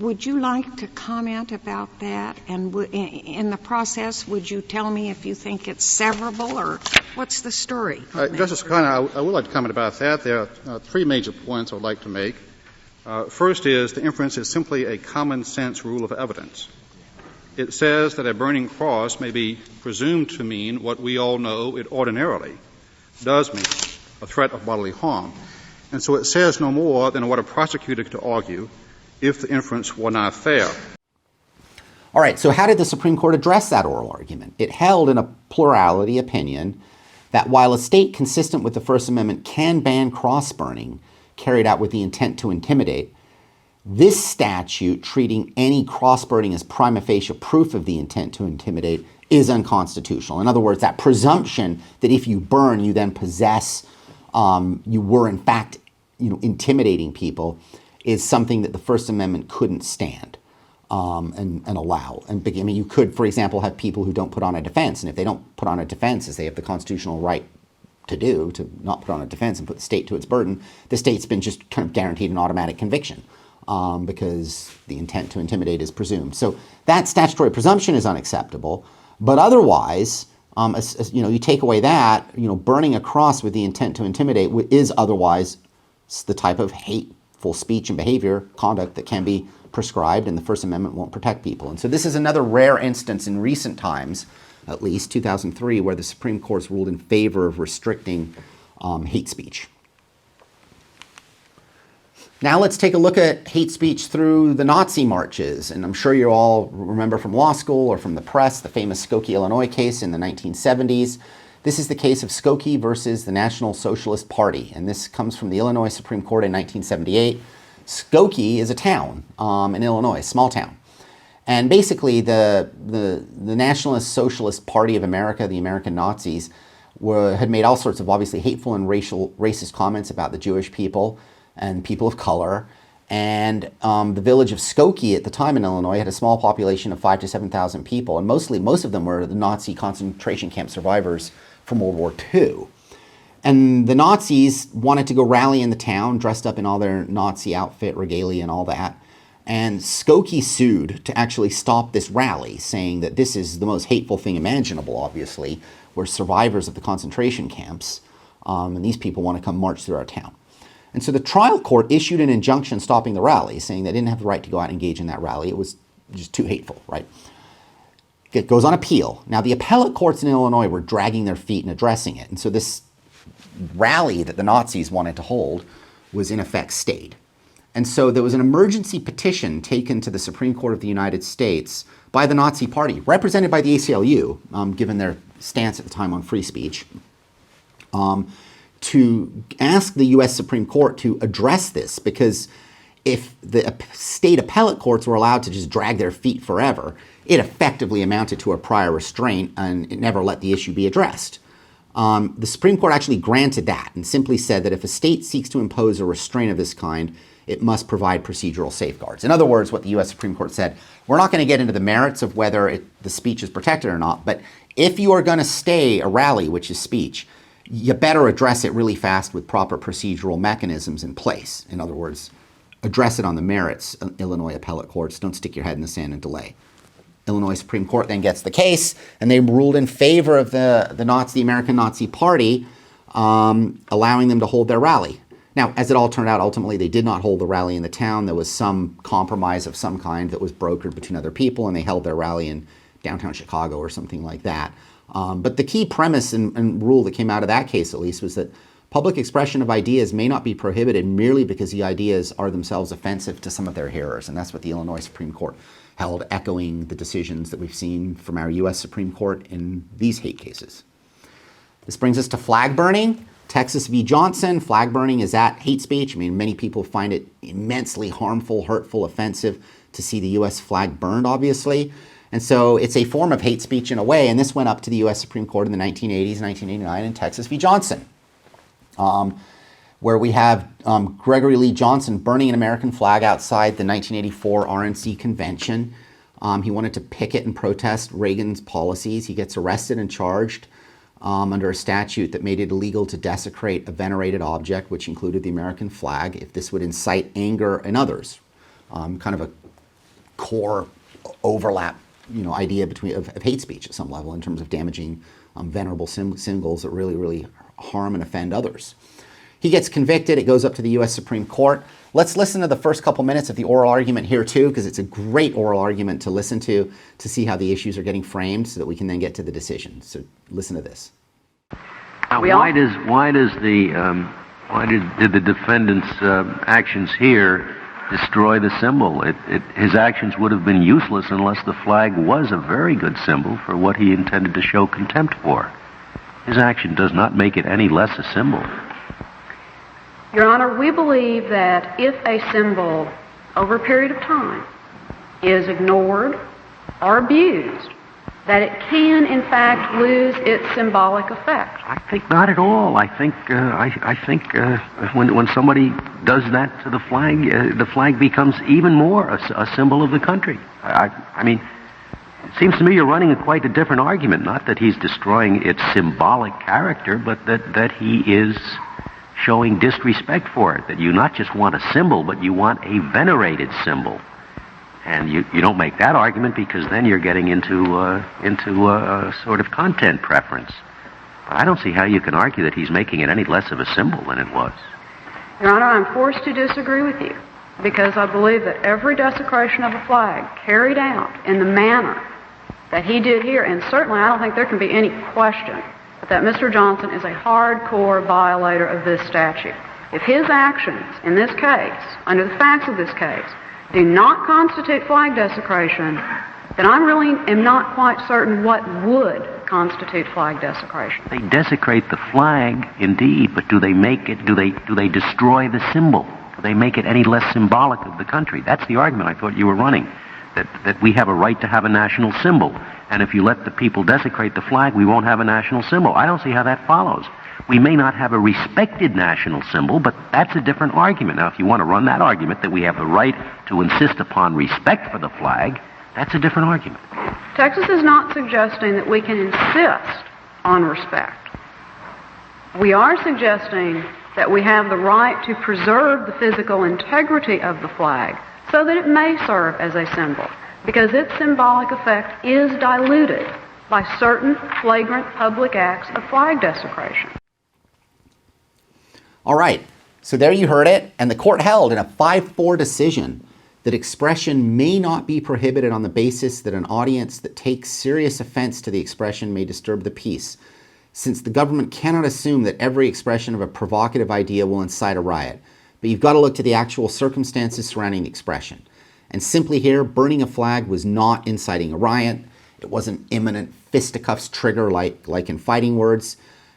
D: Would you like to comment about that? And in the process, would you tell me if you think it's severable, or what's the story?
C: Justice O'Connor, I would like to comment about that. There are three major points I would like to make. First is the inference is simply a common-sense rule of evidence. It says that a burning cross may be presumed to mean what we all know it ordinarily does mean, a threat of bodily harm. And so it says no more than what a prosecutor could argue if the inference were not fair.
A: All right, so how did the Supreme Court address that oral argument? It held in a plurality opinion that while a state consistent with the First Amendment can ban cross-burning carried out with the intent to intimidate, this statute treating any cross-burning as prima facie proof of the intent to intimidate is unconstitutional. In other words, that presumption that if you burn, you then possess, you were in fact, intimidating people, is something that the First Amendment couldn't stand and allow. And you could, for example, have people who don't put on a defense, and if they don't put on a defense, as they have the constitutional right to do, to not put on a defense and put the state to its burden, the state's been just kind of guaranteed an automatic conviction because the intent to intimidate is presumed. So that statutory presumption is unacceptable. But otherwise, you take away that, burning a cross with the intent to intimidate is otherwise the type of hateful speech and behavior, conduct that can be prescribed, and the First Amendment won't protect people. And so this is another rare instance in recent times at least 2003, where the Supreme Court's ruled in favor of restricting hate speech. Now let's take a look at hate speech through the Nazi marches. And I'm sure you all remember from law school or from the press the famous Skokie, Illinois case in the 1970s. This is the case of Skokie versus the National Socialist Party. And this comes from the Illinois Supreme Court in 1978. Skokie is a town in Illinois, a small town. And basically the Nationalist Socialist Party of America, the American Nazis, had made all sorts of obviously hateful and racist comments about the Jewish people and people of color. And the village of Skokie at the time in Illinois had a small population of 5,000 to 7,000 people. And most of them were the Nazi concentration camp survivors from World War II. And the Nazis wanted to go rally in the town, dressed up in all their Nazi outfit, regalia and all that. And Skokie sued to actually stop this rally, saying that this is the most hateful thing imaginable, obviously. We're survivors of the concentration camps, and these people want to come march through our town. And so the trial court issued an injunction stopping the rally, saying they didn't have the right to go out and engage in that rally. It was just too hateful, right? It goes on appeal. Now, the appellate courts in Illinois were dragging their feet and addressing it. And so this rally that the Nazis wanted to hold was in effect stayed. And so there was an emergency petition taken to the Supreme Court of the United States by the Nazi Party, represented by the ACLU, given their stance at the time on free speech, to ask the U.S. Supreme Court to address this, because if the state appellate courts were allowed to just drag their feet forever, it effectively amounted to a prior restraint, and it never let the issue be addressed. The Supreme Court actually granted that and simply said that if a state seeks to impose a restraint of this kind, it must provide procedural safeguards. In other words, what the U.S. Supreme Court said, we're not going to get into the merits of whether the speech is protected or not, but if you are going to stay a rally, which is speech, you better address it really fast with proper procedural mechanisms in place. In other words, address it on the merits, Illinois appellate courts. Don't stick your head in the sand and delay. Illinois Supreme Court then gets the case, and they ruled in favor of the American Nazi Party, allowing them to hold their rally. Now, as it all turned out, ultimately they did not hold the rally in the town. There was some compromise of some kind that was brokered between other people, and they held their rally in downtown Chicago or something like that. But the key premise and rule that came out of that case, at least, was that public expression of ideas may not be prohibited merely because the ideas are themselves offensive to some of their hearers. And that's what the Illinois Supreme Court held, echoing the decisions that we've seen from our U.S. Supreme Court in these hate cases. This brings us to flag burning. Texas v. Johnson. Flag burning is that hate speech. I mean, many people find it immensely harmful, hurtful, offensive to see the U.S. flag burned, obviously. And so it's a form of hate speech in a way, and this went up to the U.S. Supreme Court in the 1980s, 1989 in Texas v. Johnson, where we have Gregory Lee Johnson burning an American flag outside the 1984 RNC convention. He wanted to picket and protest Reagan's policies. He gets arrested and charged under a statute that made it illegal to desecrate a venerated object, which included the American flag, if this would incite anger in others. Kind of a core overlap idea of hate speech at some level in terms of damaging venerable symbols that really harm and offend others. He gets convicted. It goes up to the U.S. Supreme Court. Let's listen to the first couple minutes of the oral argument here too, because it's a great oral argument to listen to see how the issues are getting framed so that we can then get to the decision. So listen to this.
E: Why did the defendant's actions here destroy the symbol? His actions would have been useless unless the flag was a very good symbol for what he intended to show contempt for. His action does not make it any less a symbol.
F: Your Honor, we believe that if a symbol over a period of time is ignored or abused, that it can in fact lose its symbolic effect.
E: I think not at all. I think when somebody does that to the flag becomes even more a symbol of the country. I mean, it seems to me you're running quite a different argument. Not that he's destroying its symbolic character, but that he is showing disrespect for it. That you not just want a symbol, but you want a venerated symbol. And you don't make that argument because then you're getting into a sort of content preference. But I don't see how you can argue that he's making it any less of a symbol than it was.
F: Your Honor, I'm forced to disagree with you because I believe that every desecration of a flag carried out in the manner that he did here, and certainly I don't think there can be any question that Mr. Johnson is a hardcore violator of this statute. If his actions in this case, under the facts of this case, do not constitute flag desecration, then I really am not quite certain what would constitute flag desecration.
E: They desecrate the flag, indeed, but do they make it? Do they destroy the symbol? Do they make it any less symbolic of the country? That's the argument I thought you were running. That we have a right to have a national symbol, and if you let the people desecrate the flag, we won't have a national symbol. I don't see how that follows. We may not have a respected national symbol, but that's a different argument. Now, if you want to run that argument that we have the right to insist upon respect for the flag, that's a different argument.
F: Texas is not suggesting that we can insist on respect. We are suggesting that we have the right to preserve the physical integrity of the flag so that it may serve as a symbol, because its symbolic effect is diluted by certain flagrant public acts of flag desecration.
A: All right, so there you heard it, and the court held in a 5-4 decision that expression may not be prohibited on the basis that an audience that takes serious offense to the expression may disturb the peace, since the government cannot assume that every expression of a provocative idea will incite a riot. But you've got to look to the actual circumstances surrounding the expression. And simply here, burning a flag was not inciting a riot. It wasn't imminent fisticuffs trigger like in fighting words.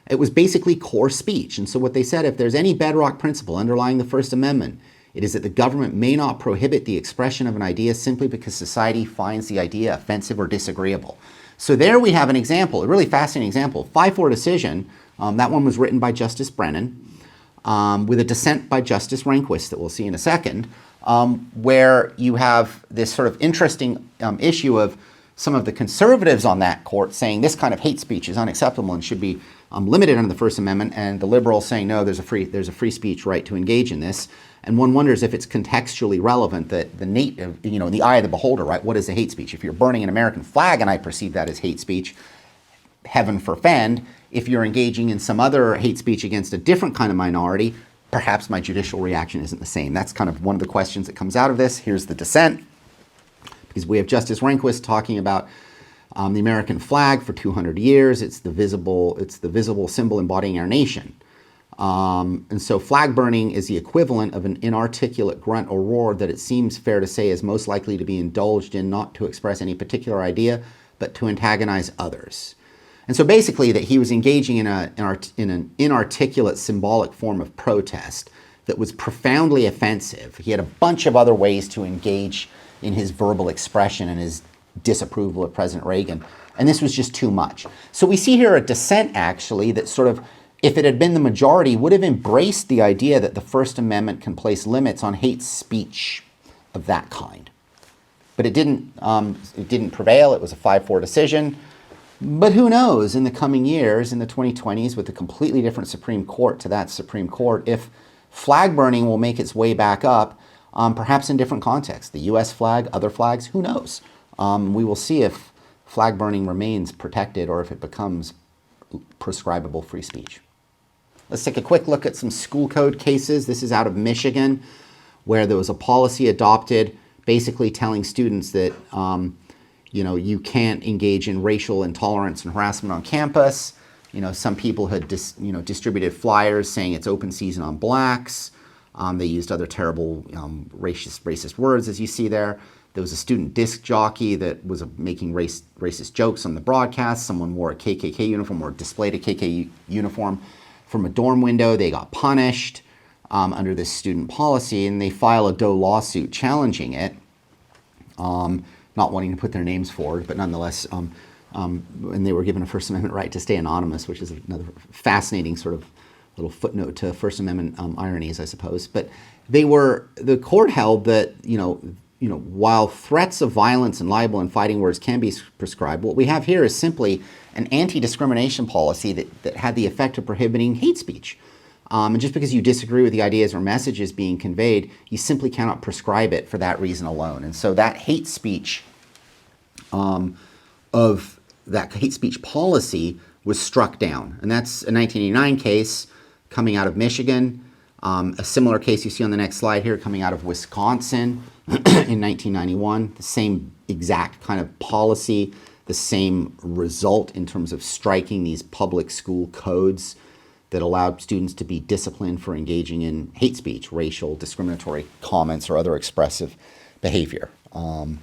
A: It was basically core speech. And so what they said, if there's any bedrock principle underlying the First Amendment, it is that the government may not prohibit the expression of an idea simply because society finds the idea offensive or disagreeable. So there we have an example, a really fascinating example. 5-4 decision, that one was written by Justice Brennan, with a dissent by Justice Rehnquist that we'll see in a second, where you have this sort of interesting issue of some of the conservatives on that court saying this kind of hate speech is unacceptable and should be limited under the First Amendment, and the liberals saying no, there's a free speech right to engage in this. And one wonders if it's contextually relevant that the native, in the eye of the beholder, right? What is a hate speech? If you're burning an American flag and I perceive that as hate speech, heaven forfend. If you're engaging in some other hate speech against a different kind of minority, perhaps my judicial reaction isn't the same. That's kind of one of the questions that comes out of this. Here's the dissent, because we have Justice Rehnquist talking about the American flag for 200 years. It's the visible symbol embodying our nation. And so flag burning is the equivalent of an inarticulate grunt or roar that it seems fair to say is most likely to be indulged in not to express any particular idea, but to antagonize others. And so basically that he was engaging in an inarticulate symbolic form of protest that was profoundly offensive. He had a bunch of other ways to engage in his verbal expression and his disapproval of President Reagan. And this was just too much. So we see here a dissent, actually, that sort of, if it had been the majority, would have embraced the idea that the First Amendment can place limits on hate speech of that kind. But it didn't prevail. It was a 5-4 decision. But who knows, in the coming years, in the 2020s, with a completely different Supreme Court to that Supreme Court, if flag burning will make its way back up, perhaps in different contexts. The U.S. flag, other flags, who knows? We will see if flag burning remains protected or if it becomes prescribable free speech. Let's take a quick look at some school code cases. This is out of Michigan, where there was a policy adopted basically telling students that you can't engage in racial intolerance and harassment on campus. Some people had distributed flyers saying it's open season on blacks. They used other terrible racist words, as you see there. There was a student disc jockey that was making racist jokes on the broadcast. Someone wore a KKK uniform or displayed a KKK uniform from a dorm window. They got punished under this student policy, and they file a Doe lawsuit challenging it, not wanting to put their names forward, but nonetheless, and they were given a First Amendment right to stay anonymous, which is another fascinating sort of little footnote to First Amendment ironies, I suppose. But the court held that, while threats of violence and libel and fighting words can be prescribed, what we have here is simply an anti-discrimination policy that had the effect of prohibiting hate speech. And just because you disagree with the ideas or messages being conveyed, you simply cannot prescribe it for that reason alone. And so that hate speech policy was struck down. And that's a 1989 case coming out of Michigan. A similar case you see on the next slide here coming out of Wisconsin in 1991. The same exact kind of policy the same result in terms of striking these public school codes that allowed students to be disciplined for engaging in hate speech, racial, discriminatory comments, or other expressive behavior. And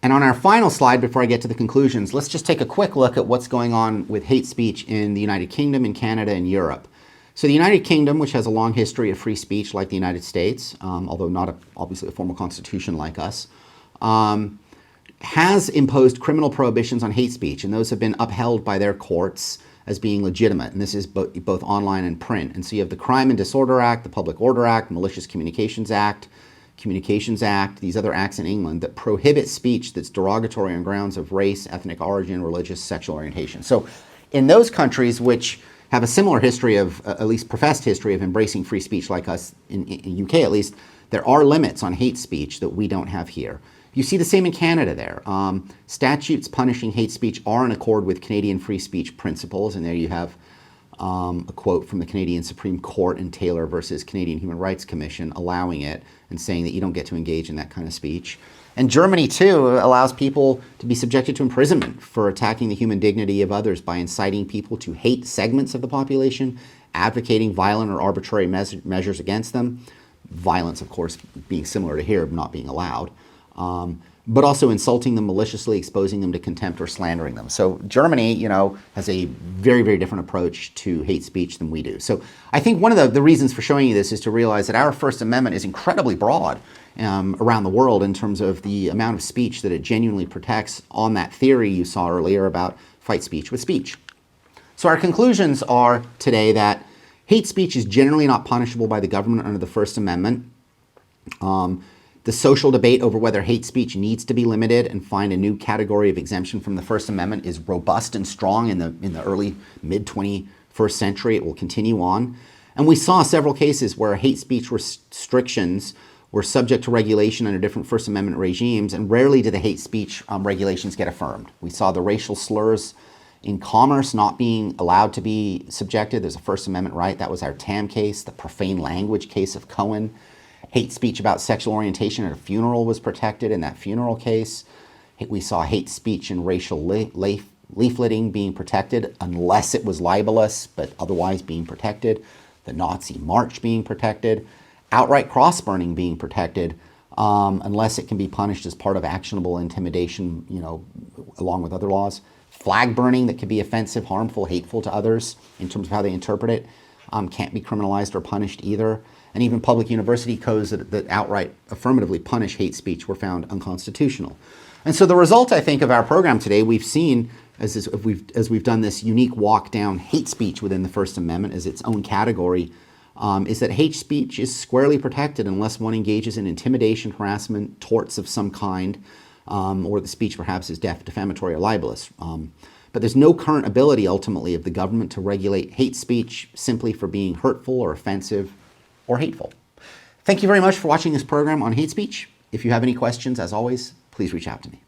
A: on our final slide, before I get to the conclusions, let's just take a quick look at what's going on with hate speech in the United Kingdom, in Canada, and Europe. So the United Kingdom, which has a long history of free speech like the United States, although not obviously a formal constitution like us, has imposed criminal prohibitions on hate speech, and those have been upheld by their courts as being legitimate, and this is both online and print. And so you have the Crime and Disorder Act, the Public Order Act, Malicious Communications Act, these other acts in England that prohibit speech that's derogatory on grounds of race, ethnic origin, religious, sexual orientation. So in those countries which have a similar history of, at least professed history of embracing free speech like us, in UK at least, there are limits on hate speech that we don't have here. You see the same in Canada there. Statutes punishing hate speech are in accord with Canadian free speech principles, and there you have a quote from the Canadian Supreme Court in Taylor versus Canadian Human Rights Commission allowing it and saying that you don't get to engage in that kind of speech. And Germany, too, allows people to be subjected to imprisonment for attacking the human dignity of others by inciting people to hate segments of the population, advocating violent or arbitrary measures against them. Violence, of course, being similar to here, not being allowed. But also insulting them maliciously, exposing them to contempt, or slandering them. So Germany, has a very, very different approach to hate speech than we do. So I think one of the reasons for showing you this is to realize that our First Amendment is incredibly broad around the world in terms of the amount of speech that it genuinely protects on that theory you saw earlier about fight speech with speech. So our conclusions are today that hate speech is generally not punishable by the government under the First Amendment. The social debate over whether hate speech needs to be limited and find a new category of exemption from the First Amendment is robust and strong in the early mid-21st century. It will continue on. And we saw several cases where hate speech restrictions were subject to regulation under different First Amendment regimes, and rarely did the hate speech regulations get affirmed. We saw the racial slurs in commerce not being allowed to be subjected. There's a First Amendment right. That was our Tam case, the profane language case of Cohen. Hate speech about sexual orientation at a funeral was protected in that funeral case. We saw hate speech and racial leafleting being protected unless it was libelous, but otherwise being protected. The Nazi March being protected. Outright cross-burning being protected unless it can be punished as part of actionable intimidation, along with other laws. Flag burning that could be offensive, harmful, hateful to others in terms of how they interpret it can't be criminalized or punished either. And even public university codes that outright affirmatively punish hate speech were found unconstitutional. And so the result, I think, of our program today, we've seen, as we've done this unique walk down hate speech within the First Amendment as its own category, is that hate speech is squarely protected unless one engages in intimidation, harassment, torts of some kind, or the speech perhaps is defamatory or libelous. But there's no current ability, ultimately, of the government to regulate hate speech simply for being hurtful or offensive or hateful. Thank you very much for watching this program on hate speech. If you have any questions, as always, please reach out to me.